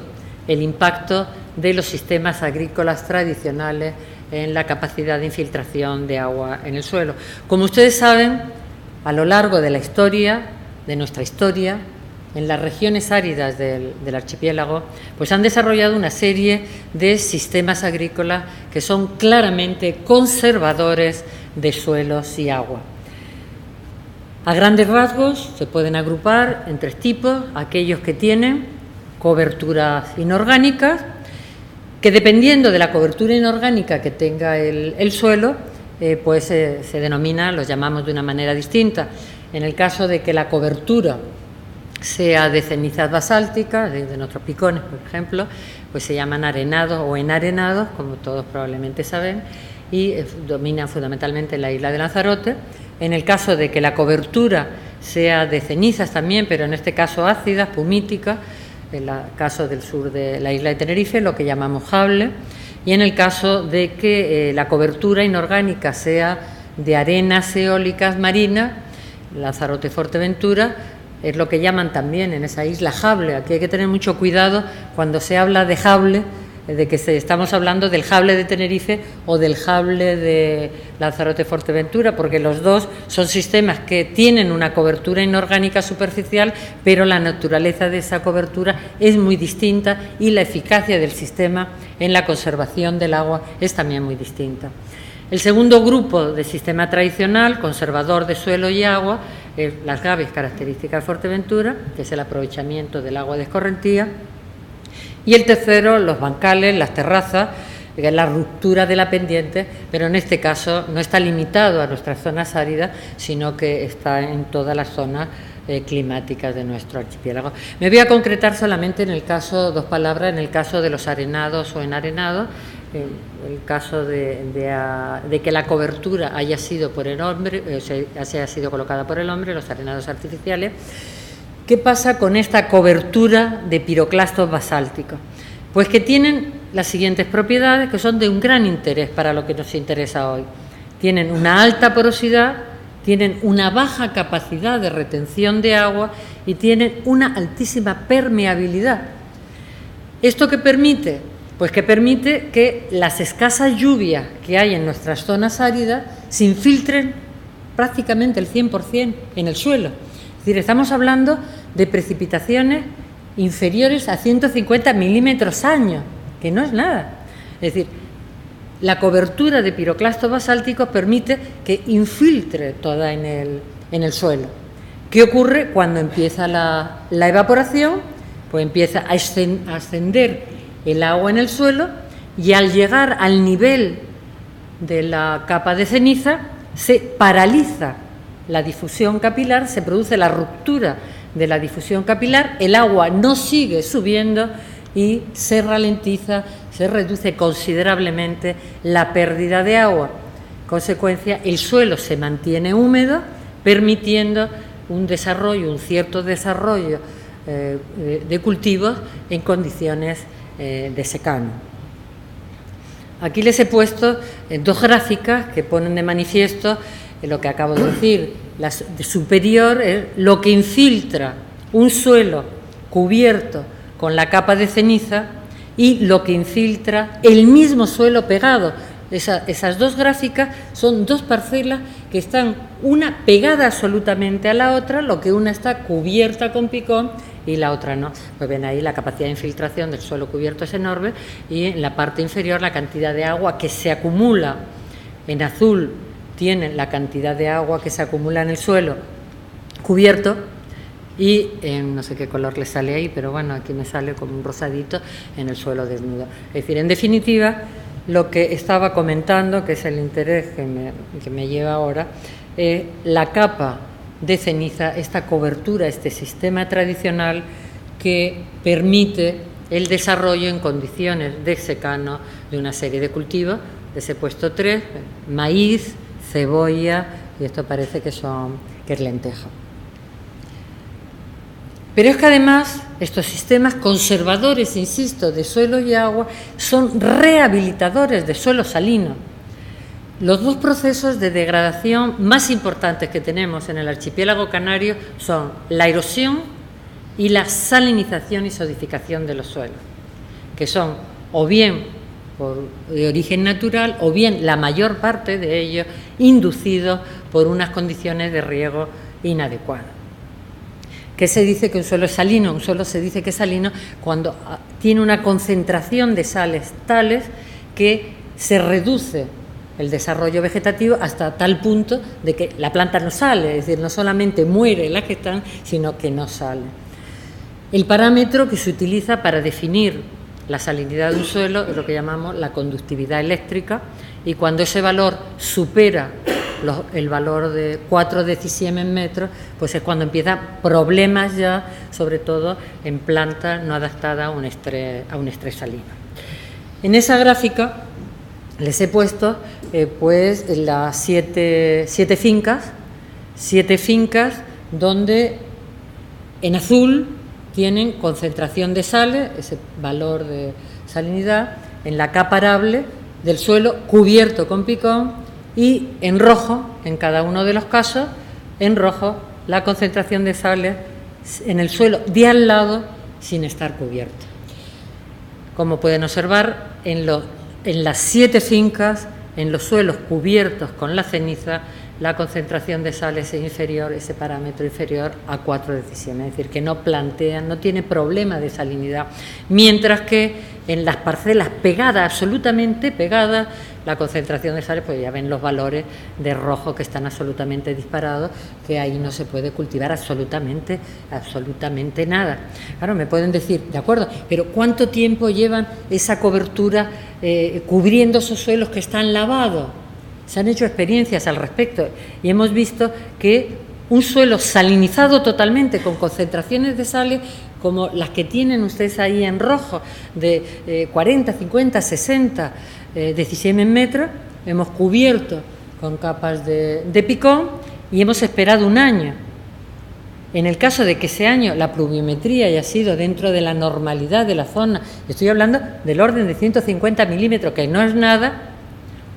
el impacto de los sistemas agrícolas tradicionales en la capacidad de infiltración de agua en el suelo. Como ustedes saben, a lo largo de la historia, de nuestra historia, en las regiones áridas del archipiélago, pues han desarrollado una serie de sistemas agrícolas que son claramente conservadores de suelos y agua. A grandes rasgos se pueden agrupar en tres tipos: aquellos que tienen coberturas inorgánicas, que dependiendo de la cobertura inorgánica que tenga el suelo, pues se denomina, los llamamos de una manera distinta. En el caso de que la cobertura sea de cenizas basálticas, de nuestros picones, por ejemplo, pues se llaman arenados o enarenados, como todos probablemente saben, y dominan fundamentalmente la isla de Lanzarote. En el caso de que la cobertura sea de cenizas también, pero en este caso ácidas, pumíticas, en el caso del sur de la isla de Tenerife, lo que llamamos jable, y en el caso de que la cobertura inorgánica sea de arenas eólicas marinas, Lanzarote, Fuerteventura, es lo que llaman también en esa isla jable. Aquí hay que tener mucho cuidado cuando se habla de jable, de que estamos hablando del jable de Tenerife o del jable de Lanzarote, Fuerteventura, porque los dos son sistemas que tienen una cobertura inorgánica superficial, pero la naturaleza de esa cobertura es muy distinta y la eficacia del sistema en la conservación del agua es también muy distinta. El segundo grupo de sistema tradicional, conservador de suelo y agua, es las gaves características de Fuerteventura, que es el aprovechamiento del agua de escorrentía. Y el tercero, los bancales, las terrazas, que es la ruptura de la pendiente, pero en este caso no está limitado a nuestras zonas áridas, sino que está en todas las zonas climáticas de nuestro archipiélago. Me voy a concretar solamente en el caso, dos palabras, en el caso de los arenados o enarenados. El caso de que la cobertura haya sido por el hombre, haya sido colocada por el hombre, los arenados artificiales. ¿Qué pasa con esta cobertura de piroclastos basálticos? Pues que tienen las siguientes propiedades, que son de un gran interés para lo que nos interesa hoy. Tienen una alta porosidad, tienen una baja capacidad de retención de agua y tienen una altísima permeabilidad. ¿Esto qué permite? Pues que permite que las escasas lluvias que hay en nuestras zonas áridas se infiltren prácticamente el 100% en el suelo. Es decir, estamos hablando de precipitaciones inferiores a 150 milímetros año, que no es nada. Es decir, la cobertura de piroclastos basálticos permite que infiltre toda en el suelo. ¿Qué ocurre cuando empieza la evaporación? Pues empieza a ascender el agua en el suelo y al llegar al nivel de la capa de ceniza se paraliza la difusión capilar, se produce la ruptura de la difusión capilar, el agua no sigue subiendo y se ralentiza, se reduce considerablemente la pérdida de agua. En consecuencia, el suelo se mantiene húmedo, permitiendo un cierto desarrollo de cultivos en condiciones de secano. Aquí les he puesto dos gráficas que ponen de manifiesto lo que acabo de decir. La superior es lo que infiltra un suelo cubierto con la capa de ceniza y lo que infiltra el mismo suelo pegado. Esas dos gráficas son dos parcelas que están una pegada absolutamente a la otra, lo que una está cubierta con picón y la otra no. Pues ven ahí la capacidad de infiltración del suelo cubierto es enorme y en la parte inferior la cantidad de agua que se acumula. En azul tienen la cantidad de agua que se acumula en el suelo cubierto y en no sé qué color le sale ahí, pero bueno, aquí me sale como un rosadito en el suelo desnudo. Es decir, en definitiva, lo que estaba comentando, que es el interés que me lleva ahora, la capa de ceniza, esta cobertura, este sistema tradicional que permite el desarrollo en condiciones de secano de una serie de cultivos. Les he puesto 3, maíz, cebolla y esto parece que es lenteja. Pero es que además estos sistemas conservadores, insisto, de suelo y agua son rehabilitadores de suelo salino. Los dos procesos de degradación más importantes que tenemos en el archipiélago canario son la erosión y la salinización y solidificación de los suelos, que son o bien de origen natural o bien la mayor parte de ellos inducidos por unas condiciones de riego inadecuadas. ¿Qué se dice que un suelo es salino? Un suelo se dice que es salino cuando tiene una concentración de sales tales que se reduce el desarrollo vegetativo hasta tal punto de que la planta no sale, es decir, no solamente muere la que están, sino que no sale. El parámetro que se utiliza para definir la salinidad de un suelo es lo que llamamos la conductividad eléctrica y cuando ese valor supera el valor de 4 decisiemens metros, pues es cuando empiezan problemas ya, sobre todo en plantas no adaptadas a un estrés salino. En esa gráfica les he puesto pues las 7 fincas donde en azul tienen concentración de sales, ese valor de salinidad, en la capa arable del suelo cubierto con picón y en rojo, en cada uno de los casos, en rojo la concentración de sales en el suelo de al lado sin estar cubierto. Como pueden observar, en las 7 fincas, en los suelos cubiertos con la ceniza, la concentración de sales es inferior, ese parámetro inferior a 4 decisiemens, es decir, que no tiene problema de salinidad, mientras que en las parcelas pegadas, absolutamente pegadas, la concentración de sales, pues ya ven los valores de rojo que están absolutamente disparados, que ahí no se puede cultivar absolutamente nada. Claro, me pueden decir, de acuerdo, pero ¿cuánto tiempo llevan esa cobertura cubriendo esos suelos que están lavados? Se han hecho experiencias al respecto y hemos visto que un suelo salinizado totalmente con concentraciones de sales como las que tienen ustedes ahí en rojo de 40, 50, 60 decisiemens metros, hemos cubierto con capas de picón y hemos esperado un año. En el caso de que ese año la pluviometría haya sido dentro de la normalidad de la zona, estoy hablando del orden de 150 milímetros, que no es nada,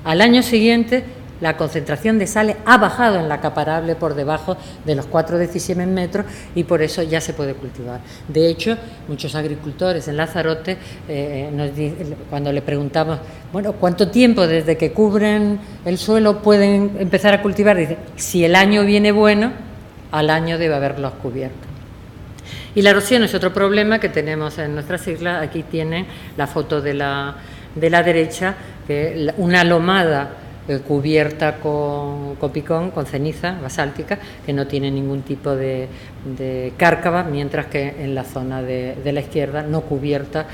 al año siguiente la concentración de sales ha bajado en la capa arable por debajo de los 4 decisiemens metros y por eso ya se puede cultivar. De hecho, muchos agricultores en Lanzarote, cuando le preguntamos, bueno, ¿cuánto tiempo desde que cubren el suelo pueden empezar a cultivar? Dicen, si el año viene bueno, al año debe haberlos cubierto. Y la erosión es otro problema que tenemos en nuestras islas. Aquí tienen la foto de la derecha, que una lomada cubierta con picón, con ceniza basáltica, que no tiene ningún tipo de cárcava, mientras que en la zona de la izquierda, no cubierta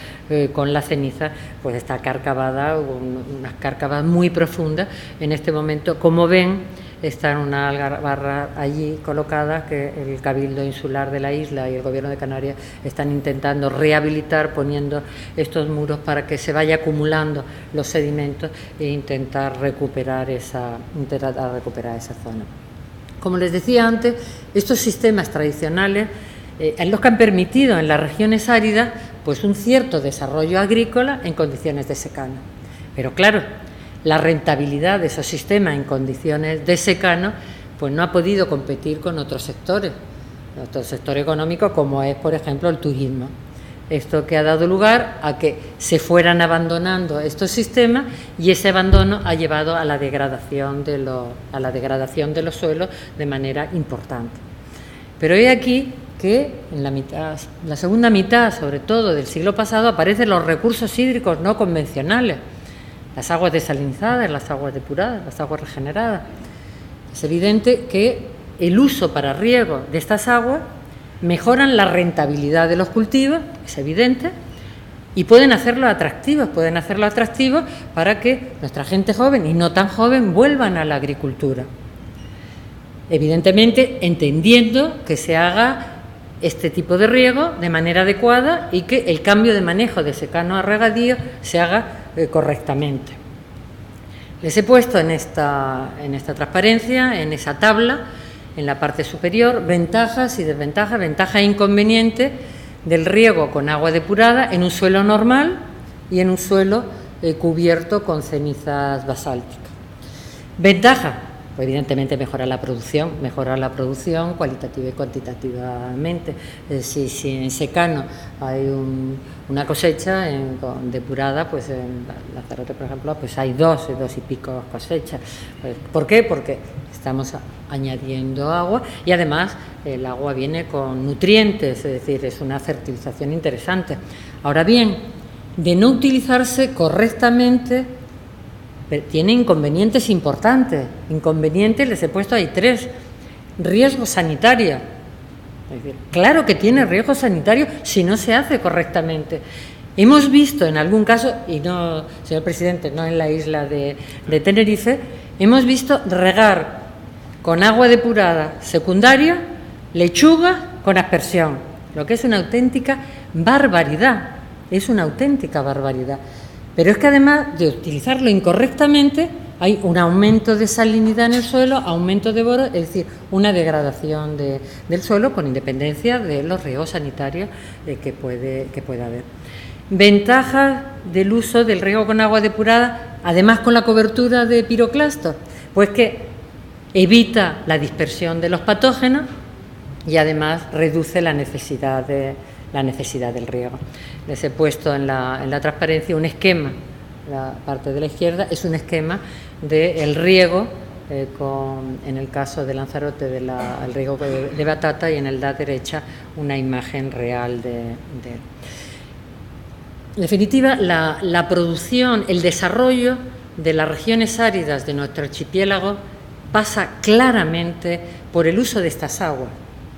con la ceniza, pues está carcavada, unas cárcavas muy profundas. En este momento, como ven, está una algarra allí colocada que el Cabildo Insular de la isla y el Gobierno de Canarias están intentando rehabilitar, poniendo estos muros para que se vaya acumulando los sedimentos e intentar recuperar esa zona. Como les decía antes, estos sistemas tradicionales es lo que han permitido en las regiones áridas pues un cierto desarrollo agrícola en condiciones de secano. Pero claro, la rentabilidad de esos sistemas en condiciones de secano pues no ha podido competir con otro sector económico como es, por ejemplo, el turismo. Esto que ha dado lugar a que se fueran abandonando estos sistemas y ese abandono ha llevado a la degradación de los suelos de manera importante. Pero he aquí que en la segunda mitad, sobre todo del siglo pasado, aparecen los recursos hídricos no convencionales, las aguas desalinizadas, las aguas depuradas, las aguas regeneradas. Es evidente que el uso para riego de estas aguas mejoran la rentabilidad de los cultivos, es evidente, y pueden hacerlo atractivos para que nuestra gente joven y no tan joven vuelvan a la agricultura. Evidentemente, entendiendo que se haga este tipo de riego de manera adecuada y que el cambio de manejo de secano a regadío se haga correctamente. Les he puesto en esta transparencia, en esa tabla, en la parte superior, ventajas y desventajas, ventaja e inconveniente del riego con agua depurada en un suelo normal y en un suelo cubierto con cenizas basálticas. Ventaja, pues evidentemente mejora la producción cualitativa y cuantitativamente. Si en secano hay una cosecha, con depurada, pues en Lanzarote, por ejemplo, pues hay dos y pico cosechas. Pues, ¿por qué? Porque estamos añadiendo agua y además el agua viene con nutrientes, es decir, es una fertilización interesante. Ahora bien, de no utilizarse correctamente, tiene inconvenientes importantes. Inconvenientes, les he puesto ahí 3. Riesgo sanitario. Es decir, claro que tiene riesgo sanitario si no se hace correctamente. Hemos visto en algún caso, y no, señor presidente, no en la isla de Tenerife, hemos visto regar con agua depurada secundaria lechuga con aspersión, lo que es una auténtica barbaridad. Es una auténtica barbaridad. Pero es que además de utilizarlo incorrectamente, hay un aumento de salinidad en el suelo, aumento de boro, es decir, una degradación del suelo con independencia de los riesgos sanitarios que puede haber. Ventajas del uso del riego con agua depurada, además con la cobertura de piroclastos, pues que evita la dispersión de los patógenos y además reduce la necesidad del riego. Les he puesto en la transparencia un esquema, la parte de la izquierda es un esquema del riego, en el caso de Lanzarote, el riego de batata, y en la derecha una imagen real de él. En definitiva, la producción, el desarrollo de las regiones áridas de nuestro archipiélago pasa claramente por el uso de estas aguas,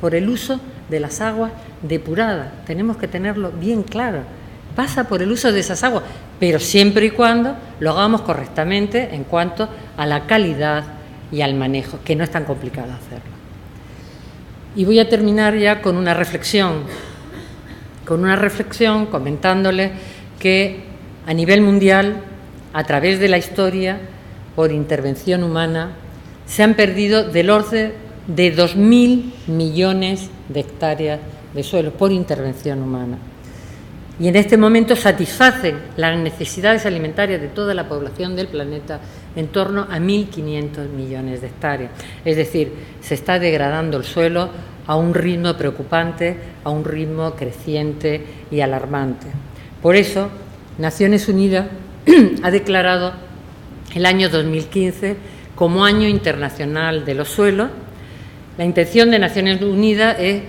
por el uso de las aguas depuradas. Tenemos que tenerlo bien claro. Pasa por el uso de esas aguas, pero siempre y cuando lo hagamos correctamente en cuanto a la calidad y al manejo, que no es tan complicado hacerlo. Y voy a terminar ya con una reflexión comentándole que a nivel mundial, a través de la historia, por intervención humana, se han perdido del orden de 2.000 millones de hectáreas de suelo por intervención humana. Y en este momento satisfacen las necesidades alimentarias de toda la población del planeta en torno a 1.500 millones de hectáreas. Es decir, se está degradando el suelo a un ritmo preocupante, a un ritmo creciente y alarmante. Por eso, Naciones Unidas ha declarado el año 2015 como Año Internacional de los Suelos. La intención de Naciones Unidas es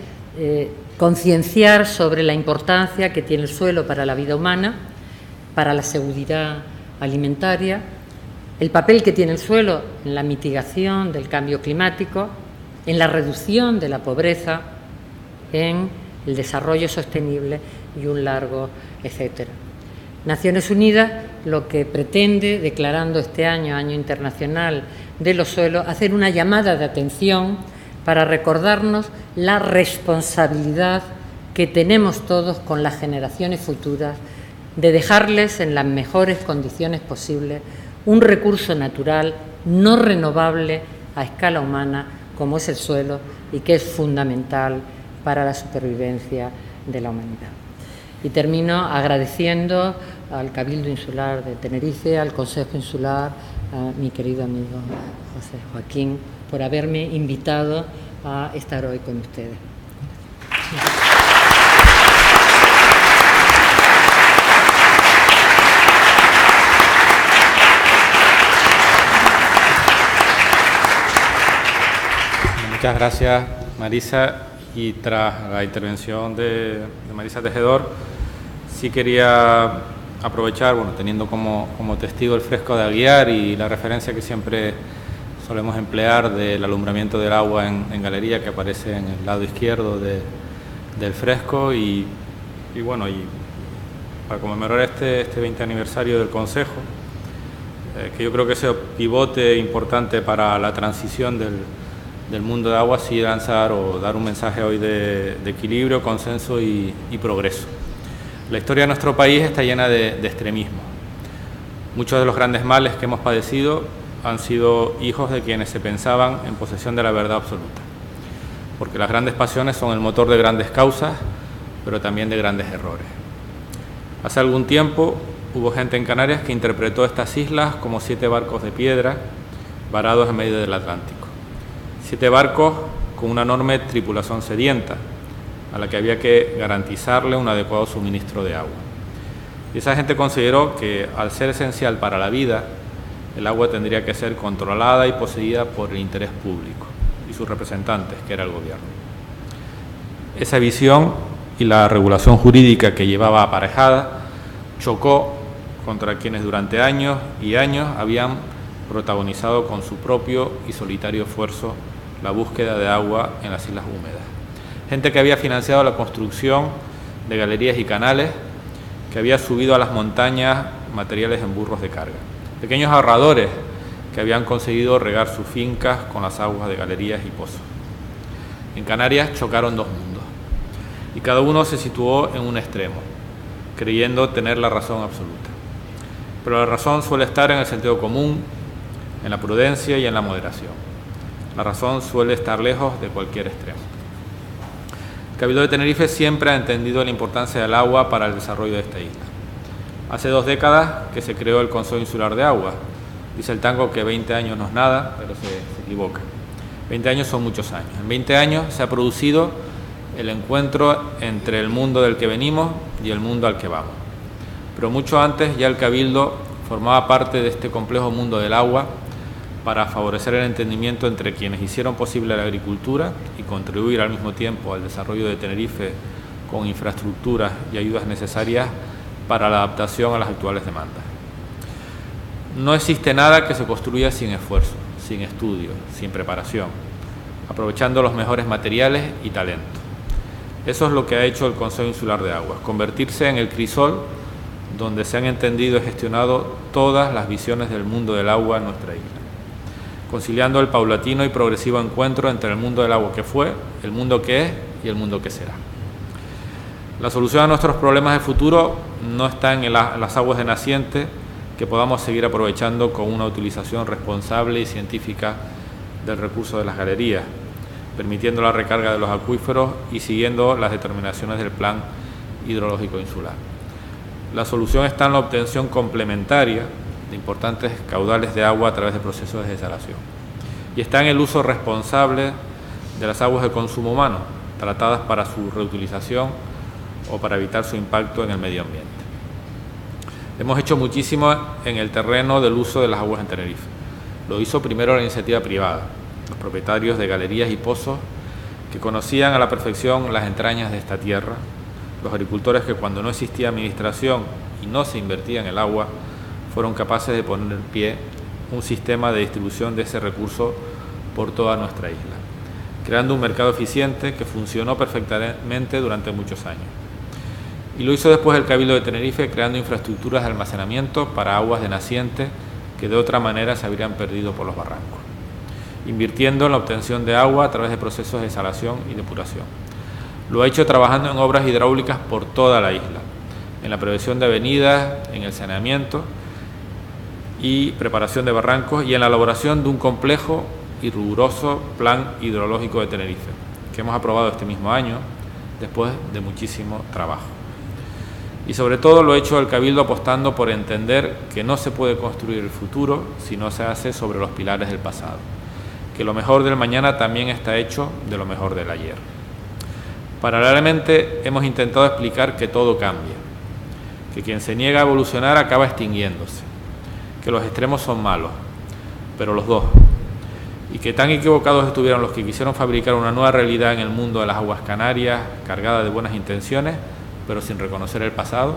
concienciar sobre la importancia que tiene el suelo para la vida humana, para la seguridad alimentaria, el papel que tiene el suelo en la mitigación del cambio climático, en la reducción de la pobreza, en el desarrollo sostenible y un largo etcétera. Naciones Unidas lo que pretende, declarando este año, Año Internacional de los suelos, hacer una llamada de atención para recordarnos la responsabilidad que tenemos todos con las generaciones futuras de dejarles en las mejores condiciones posibles un recurso natural no renovable a escala humana como es el suelo y que es fundamental para la supervivencia de la humanidad. Y termino agradeciendo al Cabildo Insular de Tenerife, al Consejo Insular, a mi querido amigo José Joaquín, por haberme invitado a estar hoy con ustedes. Muchas gracias, Marisa. Y tras la intervención de Marisa Tejedor, sí quería aprovechar, bueno, teniendo como testigo el fresco de Aguiar y la referencia que siempre solemos emplear del alumbramiento del agua en galería, que aparece en el lado izquierdo del fresco, y bueno, y para conmemorar este 20 aniversario del Consejo, que yo creo que ese pivote importante para la transición del mundo de agua, sí lanzar o dar un mensaje hoy de equilibrio, consenso y progreso. La historia de nuestro país está llena de extremismo. Muchos de los grandes males que hemos padecido han sido hijos de quienes se pensaban en posesión de la verdad absoluta, porque las grandes pasiones son el motor de grandes causas, pero también de grandes errores. Hace algún tiempo hubo gente en Canarias que interpretó estas islas como 7 barcos de piedra varados en medio del Atlántico. 7 barcos con una enorme tripulación sedienta, a la que había que garantizarle un adecuado suministro de agua. Y esa gente consideró que, al ser esencial para la vida, el agua tendría que ser controlada y poseída por el interés público y sus representantes, que era el gobierno. Esa visión y la regulación jurídica que llevaba aparejada chocó contra quienes durante años y años habían protagonizado con su propio y solitario esfuerzo la búsqueda de agua en las islas húmedas. Gente que había financiado la construcción de galerías y canales, que había subido a las montañas materiales en burros de carga. Pequeños ahorradores que habían conseguido regar sus fincas con las aguas de galerías y pozos. En Canarias chocaron 2 mundos y cada uno se situó en un extremo, creyendo tener la razón absoluta. Pero la razón suele estar en el sentido común, en la prudencia y en la moderación. La razón suele estar lejos de cualquier extremo. El Cabildo de Tenerife siempre ha entendido la importancia del agua para el desarrollo de esta isla. Hace 2 décadas que se creó el Consejo Insular de Agua. Dice el tango que 20 años no es nada, pero se equivoca. 20 años son muchos años. En 20 años se ha producido el encuentro entre el mundo del que venimos y el mundo al que vamos. Pero mucho antes ya el Cabildo formaba parte de este complejo mundo del agua para favorecer el entendimiento entre quienes hicieron posible la agricultura y contribuir al mismo tiempo al desarrollo de Tenerife con infraestructuras y ayudas necesarias para la adaptación a las actuales demandas. No existe nada que se construya sin esfuerzo, sin estudio, sin preparación, aprovechando los mejores materiales y talentos. Eso es lo que ha hecho el Consejo Insular de Aguas, convertirse en el crisol donde se han entendido y gestionado todas las visiones del mundo del agua en nuestra isla, conciliando el paulatino y progresivo encuentro entre el mundo del agua que fue, el mundo que es y el mundo que será. La solución a nuestros problemas de futuro no está en las aguas de naciente que podamos seguir aprovechando con una utilización responsable y científica del recurso de las galerías, permitiendo la recarga de los acuíferos y siguiendo las determinaciones del Plan Hidrológico Insular. La solución está en la obtención complementaria de importantes caudales de agua a través de procesos de desalación. Y está en el uso responsable de las aguas de consumo humano, tratadas para su reutilización o para evitar su impacto en el medio ambiente. Hemos hecho muchísimo en el terreno del uso de las aguas en Tenerife. Lo hizo primero la iniciativa privada, los propietarios de galerías y pozos que conocían a la perfección las entrañas de esta tierra, los agricultores que cuando no existía administración y no se invertía en el agua, fueron capaces de poner en pie un sistema de distribución de ese recurso por toda nuestra isla, creando un mercado eficiente que funcionó perfectamente durante muchos años. Y lo hizo después el Cabildo de Tenerife, creando infraestructuras de almacenamiento para aguas de naciente que de otra manera se habrían perdido por los barrancos, invirtiendo en la obtención de agua a través de procesos de desalación y depuración. Lo ha hecho trabajando en obras hidráulicas por toda la isla, en la prevención de avenidas, en el saneamiento y preparación de barrancos y en la elaboración de un complejo y riguroso plan hidrológico de Tenerife, que hemos aprobado este mismo año después de muchísimo trabajo. Y sobre todo lo ha hecho el Cabildo apostando por entender que no se puede construir el futuro si no se hace sobre los pilares del pasado, que lo mejor del mañana también está hecho de lo mejor del ayer. Paralelamente hemos intentado explicar que todo cambia, que quien se niega a evolucionar acaba extinguiéndose, que los extremos son malos, pero los dos, y que tan equivocados estuvieron los que quisieron fabricar una nueva realidad en el mundo de las aguas canarias, cargada de buenas intenciones, pero sin reconocer el pasado,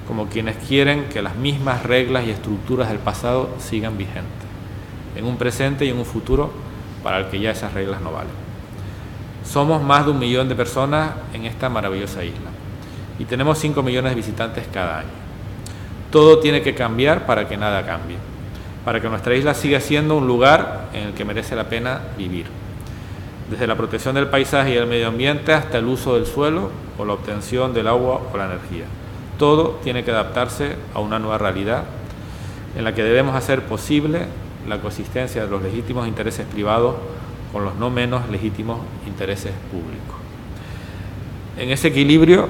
como quienes quieren que las mismas reglas y estructuras del pasado sigan vigentes, en un presente y en un futuro para el que ya esas reglas no valen. Somos más de 1 millón de personas en esta maravillosa isla y tenemos 5 millones de visitantes cada año. Todo tiene que cambiar para que nada cambie, para que nuestra isla siga siendo un lugar en el que merece la pena vivir. Desde la protección del paisaje y del medio ambiente hasta el uso del suelo o la obtención del agua o la energía. Todo tiene que adaptarse a una nueva realidad en la que debemos hacer posible la coexistencia de los legítimos intereses privados con los no menos legítimos intereses públicos. En ese equilibrio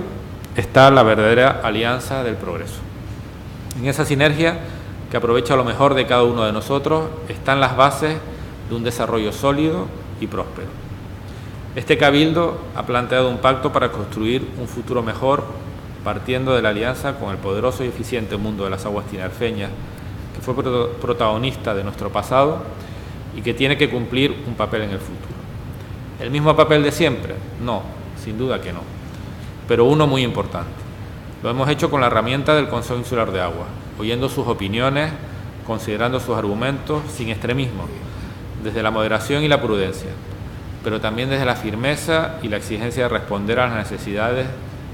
está la verdadera alianza del progreso. En esa sinergia que aprovecha lo mejor de cada uno de nosotros están las bases de un desarrollo sólido y próspero. Este Cabildo ha planteado un pacto para construir un futuro mejor partiendo de la alianza con el poderoso y eficiente mundo de las aguas tinerfeñas, que fue protagonista de nuestro pasado y que tiene que cumplir un papel en el futuro. ¿El mismo papel de siempre? No, sin duda que no, pero uno muy importante. Lo hemos hecho con la herramienta del Consejo Insular de Agua, oyendo sus opiniones, considerando sus argumentos sin extremismo, desde la moderación y la prudencia, pero también desde la firmeza y la exigencia de responder a las necesidades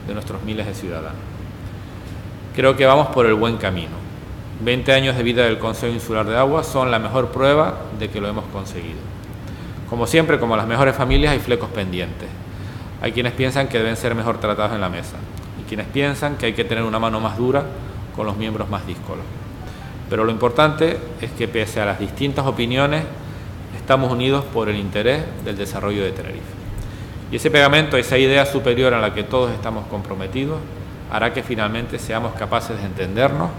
de nuestros miles de ciudadanos. Creo que vamos por el buen camino. 20 años de vida del Consejo Insular de Agua son la mejor prueba de que lo hemos conseguido. Como siempre, como las mejores familias, hay flecos pendientes. Hay quienes piensan que deben ser mejor tratados en la mesa y quienes piensan que hay que tener una mano más dura con los miembros más díscolos. Pero lo importante es que pese a las distintas opiniones, estamos unidos por el interés del desarrollo de Tenerife. Y ese pegamento, esa idea superior a la que todos estamos comprometidos, hará que finalmente seamos capaces de entendernos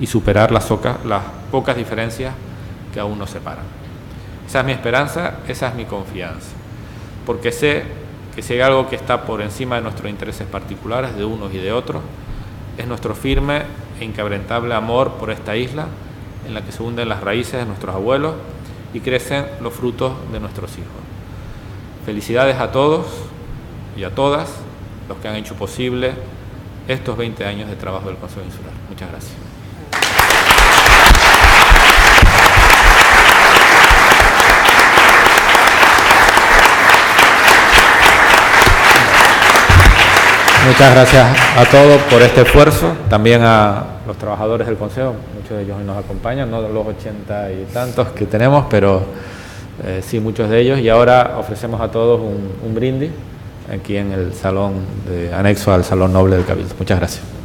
y superar las pocas diferencias que aún nos separan. Esa es mi esperanza, esa es mi confianza, porque sé que si hay algo que está por encima de nuestros intereses particulares de unos y de otros, es nuestro firme e inquebrantable amor por esta isla en la que se hunden las raíces de nuestros abuelos y crecen los frutos de nuestros hijos. Felicidades a todos y a todas los que han hecho posible estos 20 años de trabajo del Consejo Insular. Muchas gracias. Muchas gracias a todos por este esfuerzo, también a los trabajadores del Consejo, muchos de ellos hoy nos acompañan, no los 80 y tantos que tenemos, pero sí muchos de ellos, y ahora ofrecemos a todos un brindis aquí en el salón anexo al Salón Noble del Cabildo. Muchas gracias.